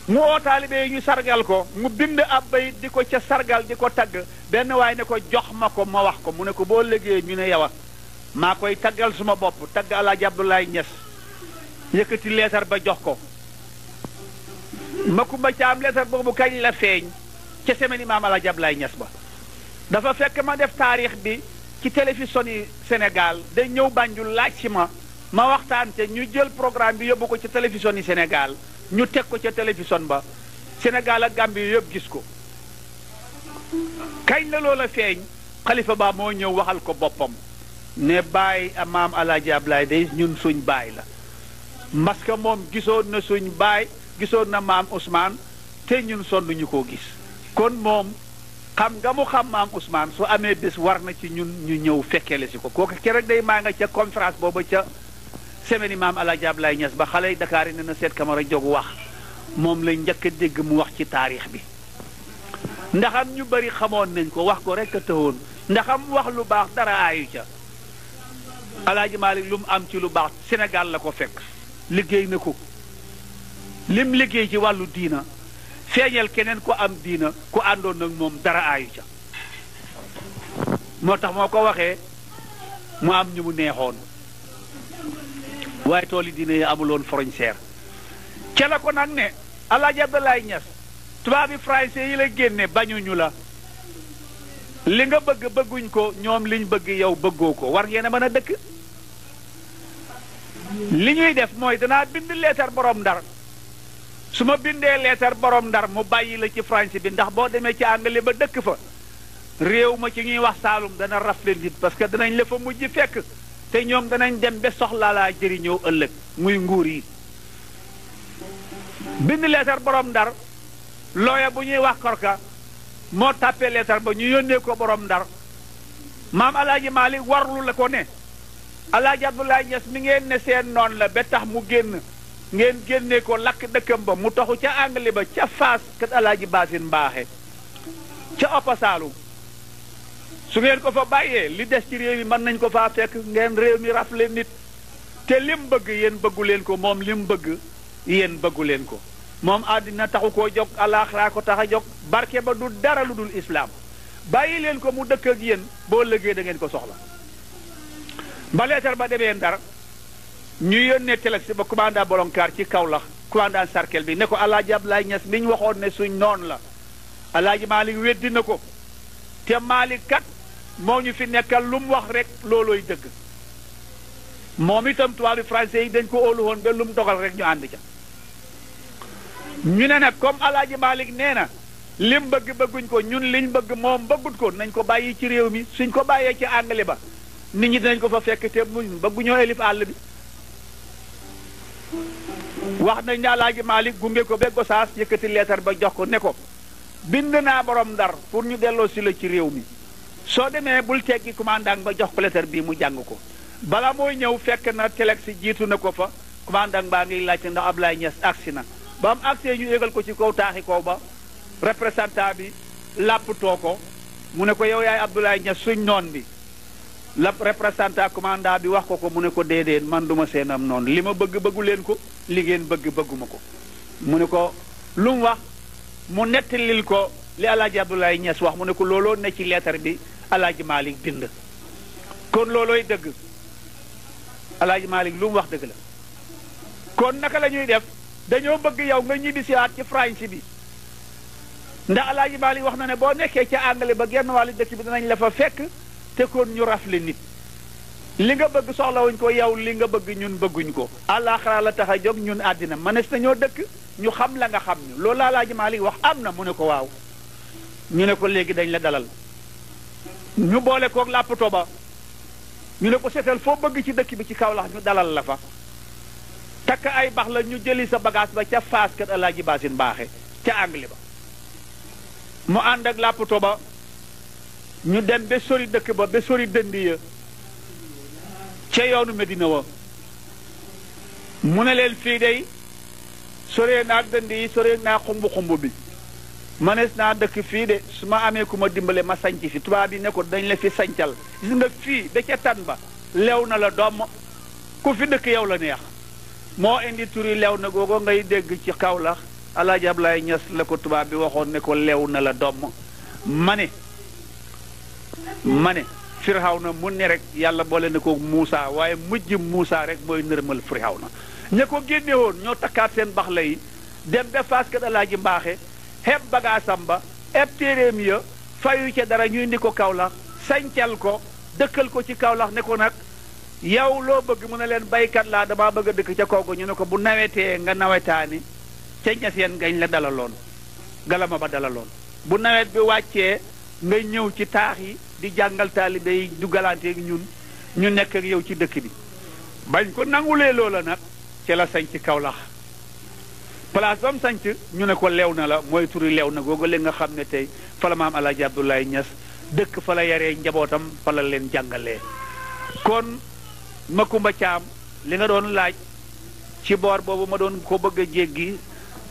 mu oo taalibe yi ñu sargal ko mu bind ab bayit di ko ca sargal di ko tagg benn waaye ne ko jox ma ko ma wax ko mu ne ko boo liggéey ñu ne yow maa koy taggal suma bopp tagg Alaaji Abdoulaye Niass yëkkati leetar ba jox ko Makumba Caam leetar boobu kañ la feeñ ca semaine maam Alaaji Abdoulaye Niass ba dafa fekk ma def taarix bi ci télévision yi Sénégal day ñëw Banjul laaj si ma waxtaan te ñu jël programme bi yóbbu ko ca télévision yi Sénégal ñu teg ko ca télévision ba Sénégal ak Gambie yëpp gis ko kañ la loola feeñ xalifa ba moo ñëw waxal ko boppam ne baay maam Alaaji Abdoulaye day ñun suñ baay la parce que moom gisoon na suñ baay gisoon na maam Ousmane te ñun sonn ñu koo gis kon moom xam nga mu xam maam Ousmane su amee bés war na ci ñun ñu ñëw fekkeele si ko kooku keroog day maa nga ca conférence booba ca semaine maam Alaaji Abdoulaye Niass ba xale yi Dakar yi ne na seet Camara jóg wax moom lañ njëkk a dégg mu wax ci taarix bi ndaxam ñu bari xamoon nañ ko wax ko rek a tëwoon ndaxam wax lu baax dara aayu ca Alaaji Malick lu mu am ci lu baax Sénégal la ko fekk liggéey na ko lim liggéey ci wàllu diina feeñal keneen ko am diina ku àndoon nag moom dara aayu ca moo tax moo ko waxee mu am ñu mu neexoon waaye tool yi diine yi amuloon frontière ca la ko nag ne Alaaji Abdoulaye Niass tubaab bi français yi la génne bañuñu la li nga bëgg bëgguñ ko ñoom liñ bëgg yow bëggoo ko war ngeen a mën a dëkk li ñuy def mooy danaa bind leetar borom ndar su ma bindee leetar borom ndar mu bàyyi la ci français bi ndax boo demee ci anglais ba dëkk fa réew ma ci ñuy wax Saalum dana rafle nit parce que danañ la fa mujj fekk te ñoom danañ dem ba soxlaa laa jëriñoo ëllëg muy nguur yi bind leetar borom ndar looya bu ñuy wax korka moo tàppee leetar ba ñu yónnee ko borom ndar maam Alaaji Malick warlu la ko ne Alaaji Abdoulaye Niass mi ngeen ne seen noon la ba tax mu génn ngeen génnee ko lakk dëkkam ba mu taxu ca anglais ba ca Faas kat Alaaji Baasin Mbaaxe ca Oppa Saalum su ngeen ko fa bàyyee li des ci réew mi mën nañ ko faa fekk ngeen réew mi rafle nit te lim bëgg yéen bëggu leen ko moom lim bëgg yéen bëggu leen ko moom àddina taxu koo jóg alaaxira ko tax a jóg barke ba du dara lu dul islaam bàyyi leen ko mu dëkk ak yéen boo lëggee da ngeen ko soxla ba leetar ba demee ndar ñu yónnee telex ba commandant Bolonkaar ci Kaolack commandant Sarkel bi ne ko Alaaji Abdoulaye Niass bi ñu waxoon ne suñ noonu la Alaaji Malick weddi na ko te Malick kat moo ñu fi nekkal lu mu wax rek loolooy dëgg moom itam tubaab bi français yi dañ ko óolu woon ba lu mu dogal rek ñu ànd ca ñu ne nag comme Alaaji Malick nee na lim bëgg bëgguñ ko ñun liñ bëgg moom bëggut ko nañ ko bàyyi ci réew mi suñ ko bàyyee ci anglais ba nit ñi dinañ ko fa fekk te muñ bëgguñoo élif àll bi wax nañ ne Alaaji Malick gunge ko ba Gosaas yëkkati leetar ba jox ko ne ko bind naa borom Ndar pour ñu delloo si la ci réew mi soo demee bul teggi commandant ba jox ko leetar bii mu jàng ko bala mooy ñëw fekk na telex si jiitu na ko fa commandant baa ngi laajte ndax Ablaye Niass agsi na ba mu agsee ñu yégal ko ci kaw taaxi kaw ba représentant bi làpptoo ko mu ne ko yow yaay Abdoulaye Niass suñ noon bi la représentant commandant bi wax ko mu ne ko déedéet man duma seenam noonu li ma bëgg bëggu leen ko li ngeen bëgg bëgguma ko mu ne ko lu mu wax mu nettalil ko li Alaaji Abdoulaye Niass wax mu ne ko looloo ne ci leetar bi Alaaji Malick bind kon loolooy dëgg Alaaji Malick lu mu wax dëgg la kon naka la ñuy def dañoo bëgg yow nga ñibbi siwaat ci France bi ndax Alaaji Malick wax na ne boo nekkee ca anglais ba genn wàllu dëkk bi dinañ la fa fekk te kon ñu rafle nit li nga bëgg soxlawuñ ko yow li nga bëgg ñun bëgguñ ko àllaaxira la tax a jóg ñun àddina mënees nañoo dëkk ñu xam la nga xam ñu loolu la Alaaji Malick wax am na mu ne ko waaw ñu ne ko léegi dañ la dalal ñu boole koog làppato ba ñu ne ko seetal foo bëgg ci dëkk bi ci Kaolack ñu dalal la fa takk ay bax la ñu jëli sa bagage ba ca Faas kër Alaaji Basin Baaxe ca anglais ba mu ànd ak làppato ba ñu dem ba sori dëkk ba ba sori dënd ya ca yoonu Medina wa mu ne leen fii day soree naa dënd yi soree naa xumb bi manees naa dëkk fii de su ma amee ku ma dimbale ma sanc fi tubaab yi ne ko dañ la fi sancal gis nga fii da ca tan ba lew na la doom ku fi dëkk yow la neex moo indi turi lew na googu ngay dégg ci Kaolack Alaaji Ablaye Niass la ko tubaab bi waxoon ne ko lew na la doom ma ne Firawna mu ne rek yàlla boole na ko Muusa waaye mujj Muusa rek mooy nërmal Firawna ña ko génne woon ñoo takkaat seen bax la yi dem ba Faas kat Alaaji Mbaaxe xeeb bagaasam ba eb téeréem ya fayu ca dara ñu indi ko Kaolack sancal ko dëkkal ko ci Kaolack ne ko nag yow loo bëgg mu ne leen baykat laa damaa bëgg a dëkk ca kaw ko ñu ne ko bu nawetee nga nawetaani ca ñaseen gañ la dalaloon galama ba dalaloon bu nawet bi wàccee nga ñëw ci taax yi di jàngal taalibe yi du galanteeg ñun ñu nekk ak yow ci dëkk bi bañ ko nangulee loola nag ci la sañ ci Kaolack place ba mu sanc ñu ne ko lew na la mooy turi lew na googu li nga xam ne tey fa la maam Alaaji Abdoulaye Niass dëkk fa la yaree njabootam fa la leen jàngalee kon Makumba Caam li nga doon laaj ci boor boobu ma doon ko bëgg a jéggi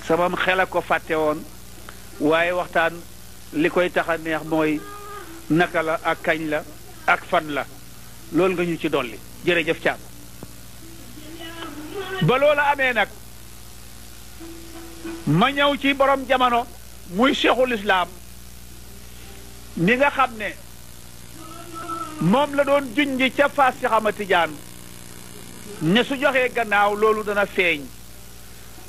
sama xel a ko fàtte woon waaye waxtaan li koy tax a neex mooy naka la ak kañ la ak fan la loolu nga ñu ci dolli jërëjëf Caam ba loola amee nag ma ñëw ci borom jamono muy Cheikhul Islam ni nga xam ne moom la doon junji ca Faas Cheikh Ahmad Tidiane ne su joxee gannaaw loolu dana feeñ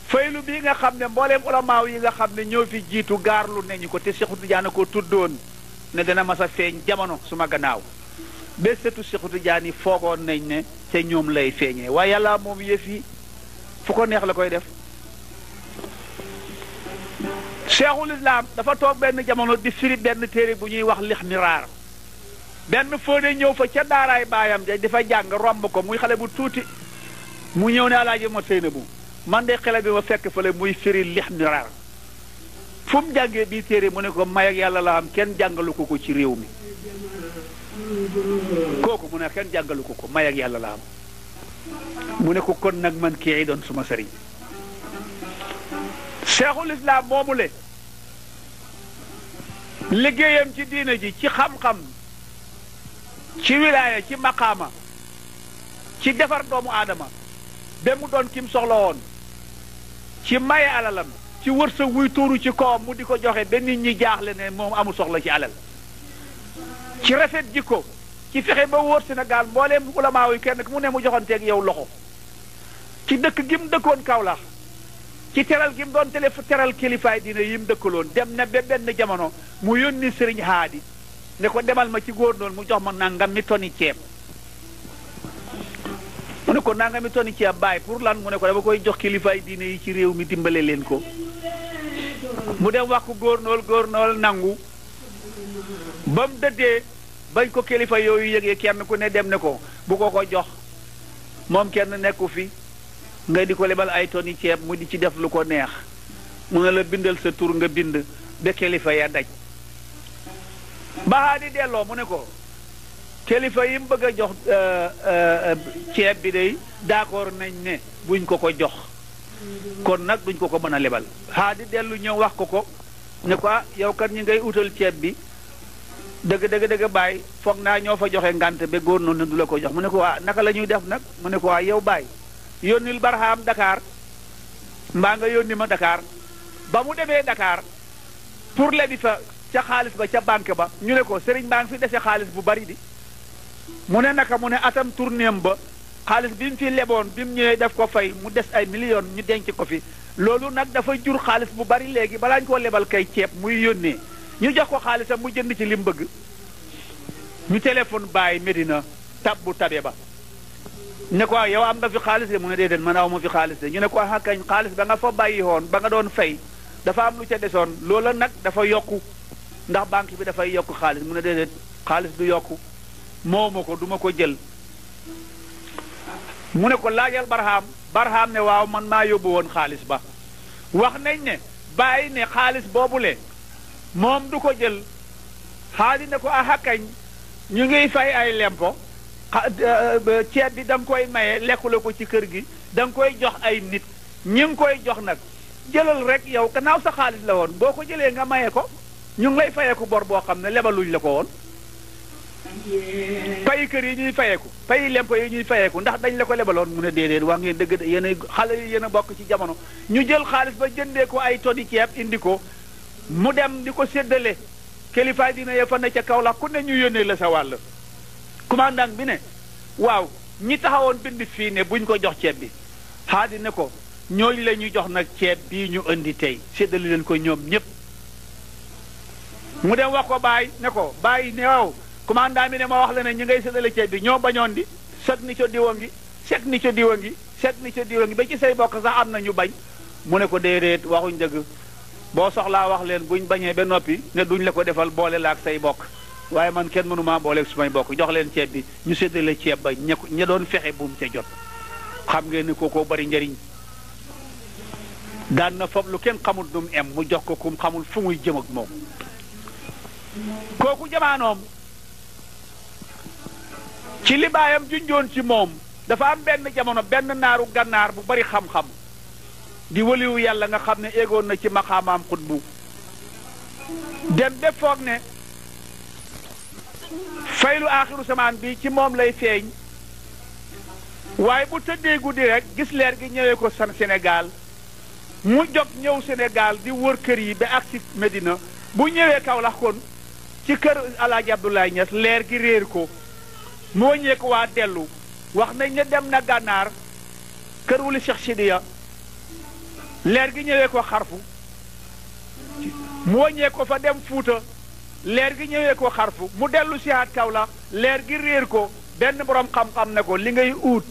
faylu bii nga xam ne mbooleem ulamaaw yi nga xam ne ñoo fi jiitu gaarlu nañu ko te Cheikhu Tidiane ko tuddoon ne dana mas a feeñ jamono suma gannaaw ba setu Cheikhu Tidiane yi foogoon nañ ne te ñoom lay feeñee waaye yàlla moom yëf yi fu ko neex la koy def Cheikhul Islam dafa toog benn jamono di firi benn téere bu ñuy wax Lixmiraar benn fóode ñëw fa ca daaraay baayam ja dafa jàng romb ko muy xale bu tuuti mu ñëw ne Alaaji ma sëy na bu man de xale bi ma fekk fële muy firi Lixmiraar fu mu jàngee bii téere mu ne ko may ak yàlla la am kenn jàngalu ko ci réew mi kooku mu ne kenn jàngalu ko may ak yàlla la am mu ne ko kon nag man kii doon suma sëriñ Cheikhul Islam moomu le liggéeyam ci diina ji ci xam-xam ci wilaaya ci maqaama ci defar doomu aadama ba mu doon kim soxla woon ci maye alalam ci wërsëg wuy tuuru ci kawam mu di ko joxe ba nit ñi jaaxle ne moom amul soxla ci alal ci rafet jikko ci fexe ba wóor Sénégal mbooleem ulamaaw yi kenn ku mu ne mu joxanteeg yow loxo ci dëkk gi mu dëkkoon Kaolack ci teral gi mu doon teral kilifaay diine yi mu dëkkaloon dem na ba benn jamono mu yónni sëriñ Haadi ne ko demal ma ci góor noonu mu jox ma nangam mi toni ceeb mu ne ko nangam mi toni ceeb bàyyi pour lan mu ne ko dama koy jox kilifaay diine yi ci réew mi dimbale leen ko mu dem wax ko góor nool nangu ba mu dëddee bañ ko kilifa yooyu yëgee kenn ku ne dem ne ko bu ko jox moom kenn nekku fi nga di ko lebal ay toni ceeb mu di ci def lu ko neex mu ne la bindal sa tur nga bind ba kilifa ya daj ba di delloo mu ne ko kilifa yi mu bëgg a jox ceeb bi day d'accord nañ ne buñ ko jox kon nag duñ ko mën a lebal di dellu ñëw wax ko ne ko yow kat ñi ngay utal ceeb bi dëgg bàyyi foog naa ñoo fa joxe ngante ba góor noonu du la ko jox mu ne ko naka la ñuy def nag mu ne ko yow bàyyi yónnil Barham Dakar mbaa nga yónni ma Dakar ba mu demee Dakar pour lebi fa ca xaalis ba ca banque ba ñu ne ko sëriñ baa ngi fi dese xaalis bu bari di mu ne naka mu ne atam tournéem ba xaalis bi mu fi leboon bi mu ñëwee def ko fay mu des ay millions ñu denc ko fi loolu nag dafa jur xaalis bu bari léegi balaa ñu koo lebal kay ceeb muy yónnee ñu jox ko xaalisam mu jënd ci li mu bëgg ñu téléphone bàyyi Medina tab bu tabe ba ne ko yow am nga fi xaalis de mu ne déedéet man aw ma fi xaalis de ñu ne ko kañ xaalis ba nga fa bàyyi woon ba nga doon fay dafa am lu ca desoon loola nag dafa yokku ndax banque bi dafay yokk xaalis mu ne déedéet xaalis du yokku moomu ko duma ko jël mu ne ko laajal Barham ne waaw man maa yóbbu woon xaalis ba wax nañ ne bàyyi ne xaalis boobule moom du ko jël xaalis ne ko kañ ñu ngiy fay ay lempo ceeb bi da nga koy maye lekkule ko ci kër gi da nga koy jox ay nit ñi ngi koy jox nag jëlal rek yow gannaaw sa xaalis la woon boo ko jëlee nga maye ko ñu ngi lay fayeeku bor boo xam ne lebaluñ la ko woon payi kër yi ñuy fayeeku payi lempo yi ñuy fayeeku ndax dañ la ko lebaloon mu ne déedéet wax ngeen dëgg yéen xale yi yéen a bokk ci jamono ñu jël xaalis ba jëndee ko ay toni ceeb indi ko mu dem di ko séddale kilifaay dina ye fa ne ca Kaolack ku ne ñu yónnee la sa wàll commandant bi ne waaw ñi taxawoon bind fii ne buñ ko jox ceeb bi Haadi ne ko ñooñu la ñu jox nag ceeb bii ñu indi tey séddale leen ko ñoom ñëpp mu dem wax ko Baye ne ko Baye ne waaw commandant bi ne ma wax la ne ñi ngay séddale ceeb bi ñoo bañoon di seg ni ca diwa ngi seg ni ca diwa ngi seg ni ca diwa ngi ba ci say bokk sax am na ñu bañ mu ne ko déedéet waxuñ dëgg boo soxlaa wax leen buñ bañee ba noppi ne duñ la ko defal boole la ak say bokk waaye man kenn mënumaa booleeg su may bokk jox leen ceeb bi ñu séddale ceeb ba ña doon fexe buum ca jot xam ngeen ni kookoo bari njariñ daan na fob lu kenn xamul dum em mu jox ko kum xamul fu muy jëm ak moom kooku jamaanoom ci li baayam junjoon ci moom dafa am benn jamono benn naaru gànnaar bu bari xam-xam di waliwu yàlla nga xam ne éegoon na ci maqaamaam xutbu dem ba foog ne faylu aaxiru samaan bi ci moom lay feeñ waaye bu tëddee guddi rek gis leer gi ñëwee ko Sénégal mu jóg ñëw Sénégal di wër kër yi ba agsi Medina bu ñëwee Kaolack kon ci kër Alaaji Abdoulaye Niass leer gi réer ko mu wëññee ko waa dellu wax nañ ne dem na gànnaar kër wuli Cheikh Sidiya leer gi ñëwee ko xarfu mu wëññee ko fa dem Fuuta leer gi ñëwee ko xarfu mu dellu sihaat Kaolack leer gi réer ko benn borom xam-xam ne ko li ngay uut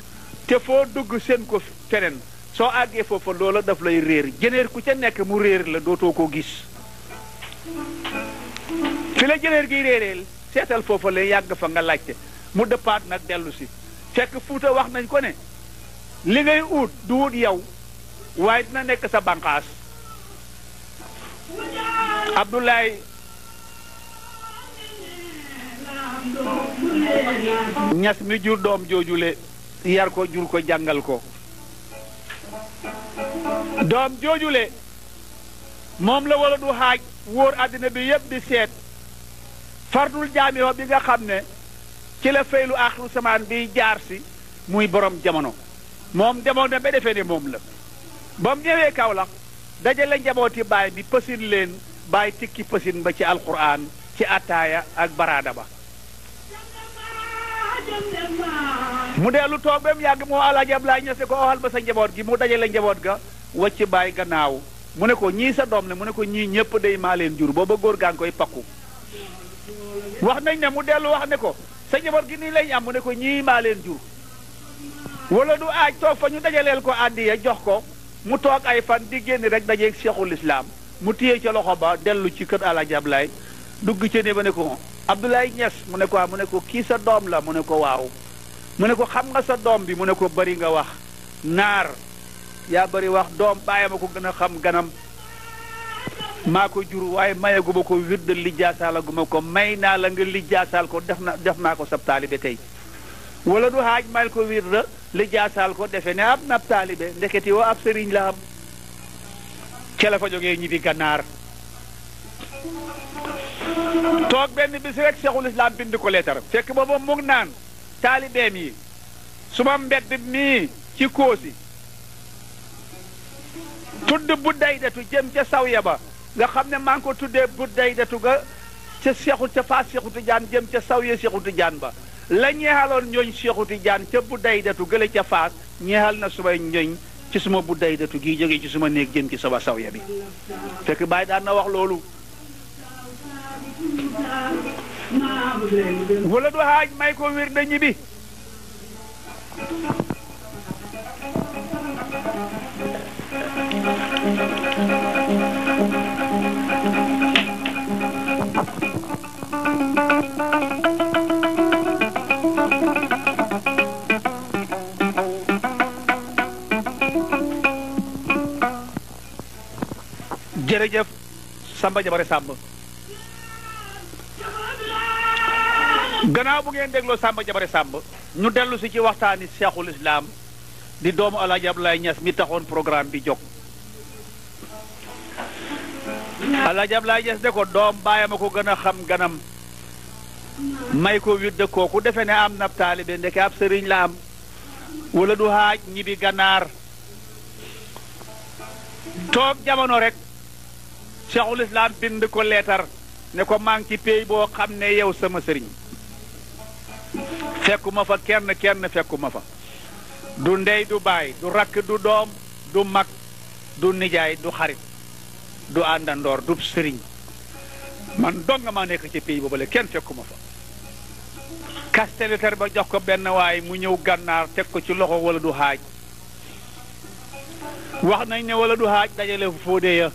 te foo dugg seen ko feneen soo àggee foofa loola daf lay réer jëneer ku ca nekk mu réer la dootoo ko gis fi la jëneer gi réereel seetal foofa la yàgg fa nga laajte mu dëppaat nag dellu si fekk Fuuta wax nañ ko ne li ngay uut du wut yow waaye dina nekk sa banqaas Abdoulaye Ñas mi jur doom joojule yar ko jur ko jàngal ko doom joojule moom la wala du xaaj wóor àddina bi yépp di seet fardul jaamio bi nga xam ne ci la faylu aaxiru samaan bi jaar si muy borom jamono moom demoon na ba defee ne moom la ba mu ñëwee Kaolack dajale njabooti baay bi pësin leen baay tikki pësin ba ci alquran ci ataaya ak baraada ba mu dellu toog ba mu yàgg moo Alaaji Ablaay Ñas ko waxal ba sa njaboot gi mu dajale njaboot ga wacc bàyyi gannaaw mu ne ko ñii sa doom ne mu ne ko ñii ñëpp day maa leen jur booba góor gaa ngi koy pakku wax nañ ne mu dellu wax ne ko sa njaboot gi nii lañ am mu ne ko ñii maa leen jur wala du aaj toog fa ñu dajaleel ko àddiya jox ko mu toog ay fan di génn rek dajeeg Cheikhul Islam mu téye ca loxo ba dellu ci kër Alaaji Ablaay dugg ca ne ba ne ko Abdoulaye Niass mu ne ko waaw mu ne ko kii sa doom la mu ne ko waaw mu ne ko xam nga sa doom bi mu ne ko bari nga wax naar yaa bari wax doom bàyyi ma ko gën a xam ganam maa ko jur waaye mayaguma ko wird lijjaasalaguma ko may naa la nga lijjaasaal ko def naa ko sab taalibe tey wala du xaaj mal ko wird lijjaasaal ko defe ne ab nab taalibe ndeketi woo ab sëriñ la am ca la fa jógee ñibbi Gànnaar toog benn bis rek Cheikhul Islam bind ko leetar fekk booba mu ngi naan taalibeem yi suma mbedd mii ci Koosi tudd bu daydatu jëm ca sawya ba nga xam ne maa ngi ko tuddee bu daydatu ga ca ca faas Seexu Tijaan jëm ca sawya Seexu Tijaan ba la ñeexaloon ñooñ Seexu Tijaan ca bu daydatu gële ca faas ñeexal na sumay ñooñ ci suma bu daydatu gii jógee ci suma néeg jëm ci sama sawya bi fekk Baay daan na wax loolu wala du xaaj may ko wir da ñibbi jërëjëf Samba Jabare Samb gannaaw bu ngeen dégloo Samba Jabare Samb ñu dellu si ci waxtaani Cheikhul Islam di doomu Alaaji Ablaay Ñas mi taxoon programme bi jóg Alaaji Ablaay Ñas ne ko doom bàyyama ko gën a xam ganam may ko widde kooku defe ne am nab taalibe ndeke ab sëriñ la am wala du xaaj ñibbi Gànnaar toog jamono rek Cheikhul Islam bind ko leetar ne ko maa ngi ci pey boo xam ne yow sama sëriñ fekkuma fa kenn fekkuma fa du ndey du baay du rakk du doom du mag du nijaay du xarit du àndandoor du sëriñ man dong nga ma nekk ci pays boobale kenn fekkuma fa kaste leetar ba jox ko benn waay mu ñëw Gànnaar teg ko ci loxo wala du xaaj wax nañ ne wala du xaaj dajale fu Fodé ya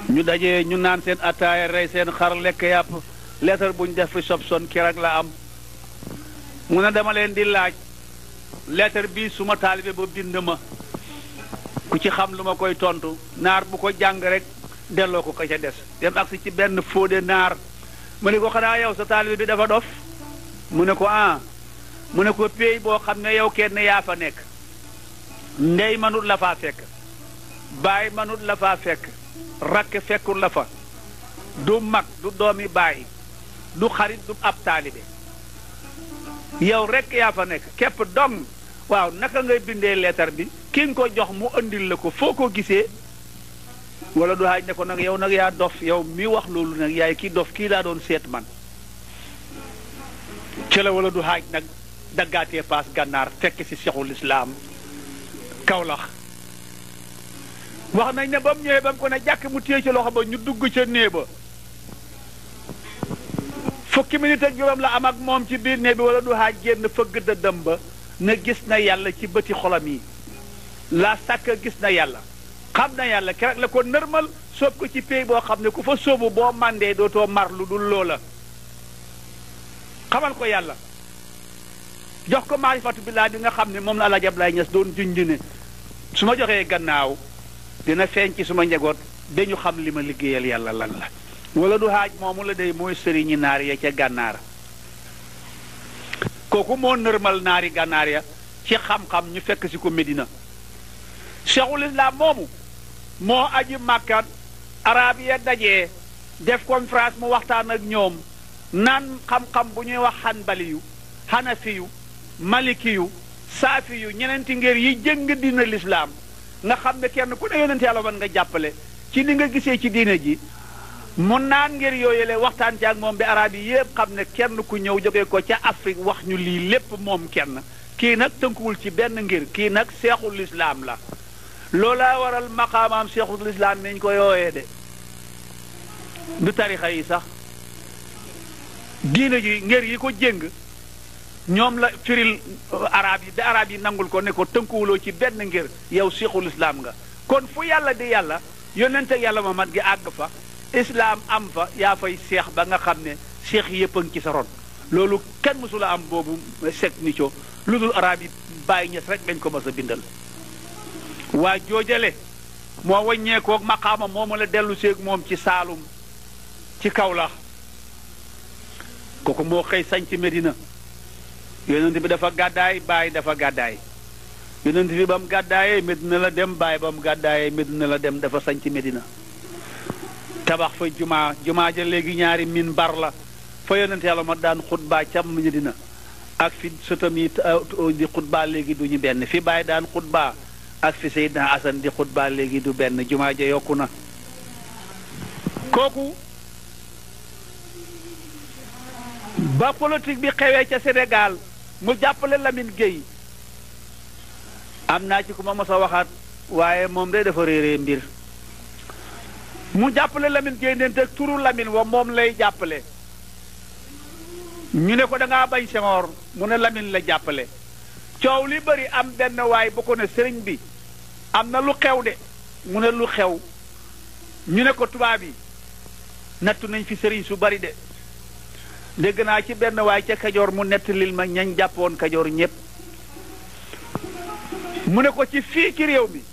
ñu dajee ñu naan seen ataaya rey seen xar lekk yàpp leetar buñ def fi Sobson keroog la am mu ne dama leen di laaj leetar bii suma taalibe ba bind ma ku ci xam lu ma koy tontu naar bu ko jàng rek delloo ko ka ca des dem agsi ci benn Fodé naar mu ne ko xanaa yow sa taalibe bi dafa dof mu ne ko mu ne ko pays boo xam ne yow kenn yaa fa nekk ndey manut la faa fekk baay manut la faa fekk rakk fekkul la fa du mag du doomi baay du xarit du ab taalibe yow rek yaa fa nekk képp dong waaw naka ngay bindee leetar bi ki nga ko jox mu andil la ko foo ko gisee wala du xaaj ne ko nag yow nag yaa dof yow mi wax loolu nag yaay kii dof kii laa doon seet man ci la wala du xaaj nag daggaatee paas Gànnaar fekk ci Cheikhul Islam Kawlax wax nañ ne ba mu ñëwee ba mu ko ne jàkk mu téye ci loxo ba ñu dugg ca néeg ba fukki minute ak juróom la am ak moom ci biir néeg bi wala du xaaj génn fëgg dëddëm ba ne gis na yàlla ci bëti xolam yi laa sàkk gis na yàlla xam na yàlla keroog la ko nërmal soob ko ci pay boo xam ne ku fa sóobu boo màndee dootoo mar lu dul loola xamal ko yàlla jox ko maarifatu billaa bi nga xam ne moom la Alaaji Ablaay Ñas doon junj ne su ma joxee gannaaw dina feeñ ci suma njaboot dañu xam li ma liggéeyal yàlla lan la wala du xaaj moomu la day mooy sëriñi naar ya ca Gànnaar kooku moo nërmal naari Gànnaar ya ci xam-xam ñu fekk si ko Medina Cheikhul Islam moomu moo aji Màkka arab ya dajee def conférence mu waxtaan ak ñoom naan xam-xam bu ñuy wax xanbaliyu xanafiyu malikiyu saafiyu ñeneenti ngir yi jëng dina lislaam nga xam ne kenn ku ne yonent yàlla man nga jàppale ci ni nga gisee ci diine ji mu naan ngir yooyule waxtaan ci ak moom bi arab yi yépp xam ne kenn ku ñëw jóge ko ca Afrique wax ñu lii lépp moom kenn kii nag tënkuwul ci benn ngir kii nag seexul islaam la loolaa waral maqaamaam seexul islaam nañ ko yooyee de du tarixa yi sax diine ji ngir yi ko jéng ñoom la firil arab yi da arab yi nangul ko ne ko tënkuwuloo ci benn ngir yow seexul islaam nga kon fu yàlla di yàlla yónnente yàlla Muhammad gi àgg fa islaam am fa yaa fay seex ba nga xam ne seex yépp a ngi ci sa ron loolu kenn mësula am boobu sec nico lu dul arab yi bàyyi ñes rek lañ ko mës a bindal waa joojale moo waññeekoog maqaama moomu la dellu seeg moom ci Saalum ci Kawlax kooku moo xëy sañ ci Medina yonent bi dafa gàddaay bàyyi dafa gàddaay yonent bi ba mu gàddaayee Medina la dem bàyyi ba mu gàddaayee Medina la dem dafa sañ ci Medina tabax fa jumaa ja léegi ñaari minbar la fa yonent yàlla ma daan xutbaa ca Medina ak fi sëtam yi di xutbaa léegi du ñu benn fi bàyyi daan xutbaa ak fi Seydina Asan di xutbaa léegi du benn jumaa ja yokku na kooku ba politique bi xewee ca Sénégal mu jàppale Lamine Gueye am naa ci ku ma mos a waxaat waaye moom day dafa réeree mbir mu jàppale Lamine Gueye neen te turu Lamine wa moom lay jàppale ñu ne ko da ngaa bañ Senghor mu ne Lamine la jàppale coow li bëri am benn waay bu ko ne sëriñ bi am na lu xew de mu ne lu xew ñu ne ko tubaab yi nattu nañ fi sëriñ su bari de dégg naa ci benn waay ca Kajoor mu nettalil ma ñañ jàppoon Kajoor ñépp mu ne ko ci fii ci réew mi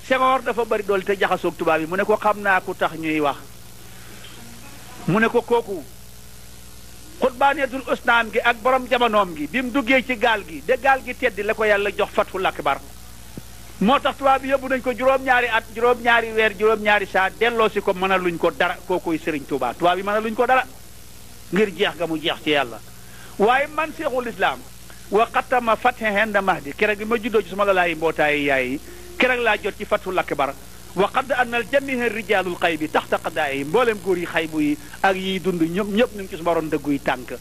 Senghor dafa bari doole te jaxasoog tubaab yi mu ne ko xam naa ku tax ñuy wax mu ne ko kooku xutbaaneetul usnaam gi ak borom jamonoom gi bi mu duggee ci gaal gi de gaal gi teddi la ko yàlla jox fatul akbar moo tax tubaab bi yóbbu nañ ko juróom-ñaari at juróom-ñaari weer juróom-ñaari saa delloo si ko mën a luñ ko dara kookoy Sëriñ Tuubaa tubaab yi mën a luñ ko dara ngir jeex ga mu jeex ci yàlla waaye man seexul islaam wa xattama fathe henda mahdi keroog bi ma juddoo ci suma la laayi mbootaayi yaay yi keroog laa jot ci fatul akbar wa qad annal jamiha rijaalul xay bi taxta qadaay yi mboolem góor yi xaybu yi ak yiy dund ñëpp ñu ngi ci suma ron dëgguy tànk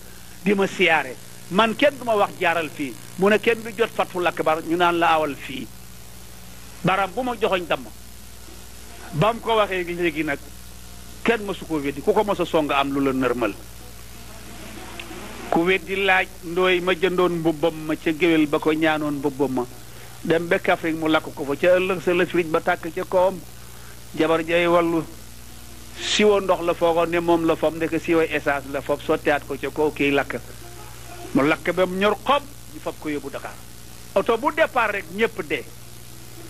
di ma siyaare man kenn du ma wax jaaral fii mu ne kenn du jot fatul akbar ñu naan la awal fii baram bu ma joxoñ damm ba mu ko waxee gi léegi nag kenn mësu ko weddi ku ko mos a song am lu la nërmal ku weddi laaj ndooy ma jëndoon mbubbam ma ca géwél ba ko ñaanoon mbubbam ma dem ba Kaffrine mu lakk ko fa ca ëllëg sa la firij ba tàkk ca kawam jabar jay wallu siwo ndox la foogoon ne moom la fob ndeke siwo essence la fob sottiwaat ko ca kaw kiy lakk mu lakk ba mu ñor xob ñu fab ko yóbbu Dakar oto bu départ rek ñépp dee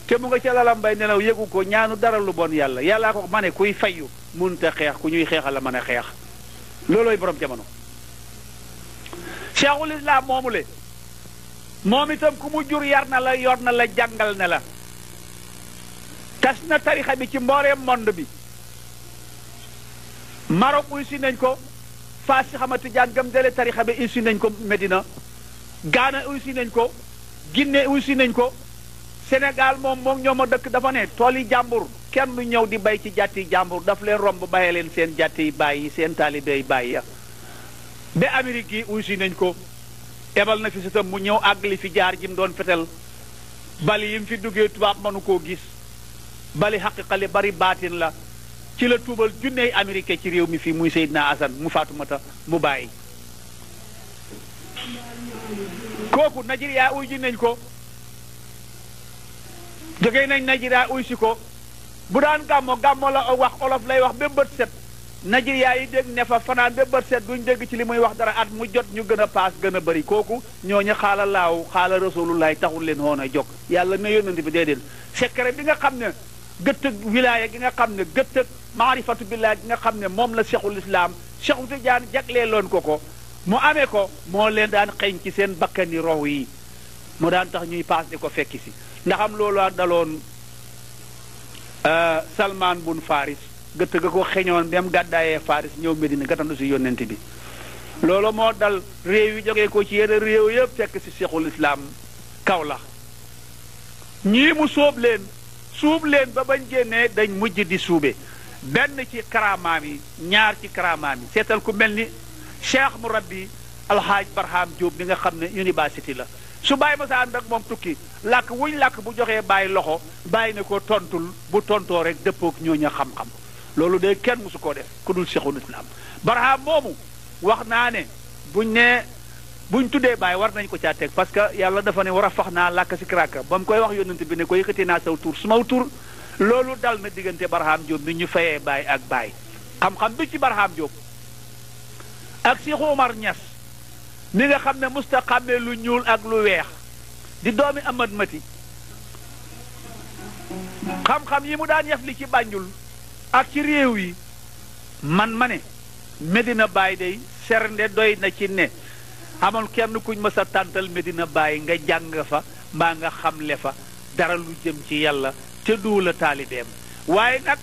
te mu nga ca lalam bay nelaw yëgu ko ñaanu dara lu bon yàlla yàllaa ko ma ne kuy fayu munta xeex ku ñuy xeexal la mën a xeex loolooy borom jamono Cheikhul Islam moomu le moom itam ku mu jur yar na la yor na la jàngal na la tas na tarixa bi ci mbooleem monde bi Maroc uy si nañ ko Fass si xamati jaan gëm dele tarixa bi uy si nañ ko Medina Ghana uy si nañ ko Guinée uy si nañ ko Sénégal moom ñoo ma dëkk dafa ne tool yi jàmbur kenn du ñëw di bay ci jàtti jàmbur daf leen romb bàyyi leen seen jàtti yi bàyyi seen taalibe yi bàyyi ya ba Amérique yi uy si nañ ko ebal na fi sitam mu ñëw àggali fi jaar jim doon fetel bali yim fi duggee tubaab mënu koo gis bali xaqiqali bari baatin la ci la tuubal junney américain ci réew mi fii muy Seydina Asan mu Faatumata mu bàyyi kooku Nigeria uy ji nañ ko jógee nañ Nigeria uy si ko bu daan gàmmo la wax olof lay wax ba bët set Nigeria yi dégg ne fa fanaan ba bët set duñ dégg ci li muy wax dara at mu jot ñu gën a paas gën a bëri kooku ñooñu xaala laaw xaala rasulullaay taxul leen woon a jóg yàlla na yónnante bi déedéet secret bi nga xam ne gëttëg wilaaya gi nga xam ne gëttëg maarifatu billaah gi nga xam ne moom la Cheikhul Islam Cheikhu Tijaan jagleeloon ko mu amee ko moo leen daan xeeñ ci seen bakkani rox yi mu daan tax ñuy paas di ko fekki si ndax am loolu a daloon Salman bun Faris gëtt ga ko xeñoon dem gàddaayee Faris ñëw Medina gàttandu si yónnent bi loolu moo dal réew yi jógee ko ci yeneen réew yëpp fekk si Cheikhul Islam Kawlax ñii mu suub leen ba bañ génnee dañ mujj di suube benn ci karaamaam yi ñaar ci karaamaam yi seetal ku mel ni cheikh murabbi alhaaj Barham Diop bi nga xam ne université la su bàyyi ma sa ànd ak moom tukki làkk wuñ làkk bu joxee bàyyi loxo bàyyi ne ko tontul bu tontoo rek dëppoog ñooña xam-xam loolu de kenn musu koo def ku dul cheikhul islam Barham moomu wax naa ne buñ tuddee bàyyi war nañ ko caa teg parce que yàlla dafa ne war a fax naa làkk si kraka ba mu koy wax yónnante bi ne ko yëkkati naa saw tur sumaw tur loolu dal na diggante Barham Diop bi ñu fayee bàyyi ak bàyyi xam-xam bi ci Barham Diop ak Cheikh Omar Niass mi nga xam ne musta xàmmee lu ñuul ak lu weex di doomi Amad Mati xam-xam yi mu daan yef li ci Banjul ak ci réew yi man ma ne Medina Baye day sernde doy na ci ne amul kenn kuñ mës a tàntal Medina Baye nga jàng fa mbaa nga xamle fa dara lu jëm ci yàlla te du la taalibeem waaye nag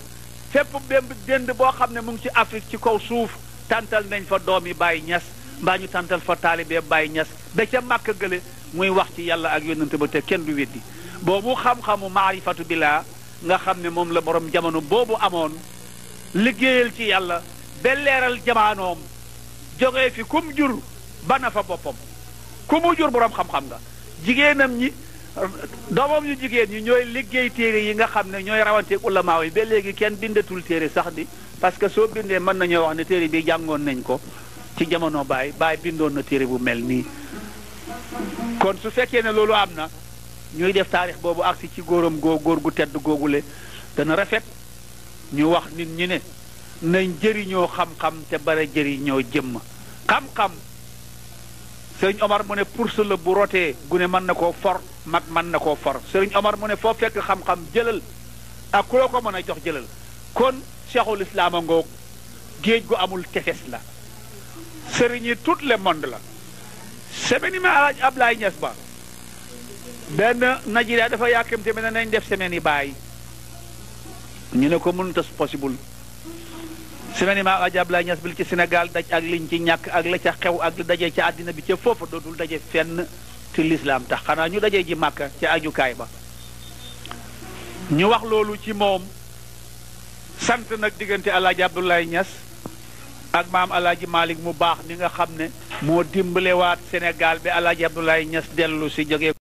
fépp bémb dënd boo xam ne mu ngi ci Afrique ci kaw suuf tàntal nañ fa doomi Baye Niass mbaa ñu tàntal fa taalibeem Baye Niass ba ca màkk gële muy wax ci yàlla ak yonente ba te kenn du weddi boobu xam-xamu maarifatu billah nga xam ne moom la borom jamono boobu amoon liggéeyal ci yàlla ba leeral jamaanoom jógee fi kum jur bana fa boppam ku mu jur borom xam-xam nga jigéenam ñi doomam ñu jigéen ñi ñooy liggéey téere yi nga xam ne ñooy rawanteeg ulamaaw yi ba léegi kenn bindatul téere sax di parce que soo bindee mën nañoo wax ne téere bi jàngoon nañ ko ci jamono Baye bindoon na téere bu mel nii kon su fekkee ne loolu am na ñuy def taarix boobu agsi ci góoram góor gu tedd googule dana rafet ñu wax nit ñi ne nañ jëriñoo xam-xam te bare jëriñoo jëmm xam-xam Sëriñ Omar mu ne purse la bu rotee gune mën na koo for mag mën na koo for Sëriñ Omar mu ne foo fekk xam-xam jëlal ak ku la ko mën a jox jëlal kon cheikhul islam a ngoog géej gu amul tefes la sëriñ yi tout le monde la semaine yi ma alaaj Ablaye Niass ba benn Nigeria dafa yàkkamte me ne nañ def semaine yi Baye ñu ne ko mënut a possible semaine yi ma alaaj Ablaye Niass bi ci Sénégal daj ak liñ ci ñàkk ak la ca xew ak li dajee ca àddina bi ca foofa dootul daje fenn ci lislaam tax xanaa ñu dajee ji Màkka ca ajukaay ba ñu wax loolu ci moom sant nag diggante alaaji Abdoulaye Niass ak maam alaaji Malick mu baax mi nga xam ne moo dimbalewaat Sénégal bi alaaji Abdoulaye Niass dellu si jógee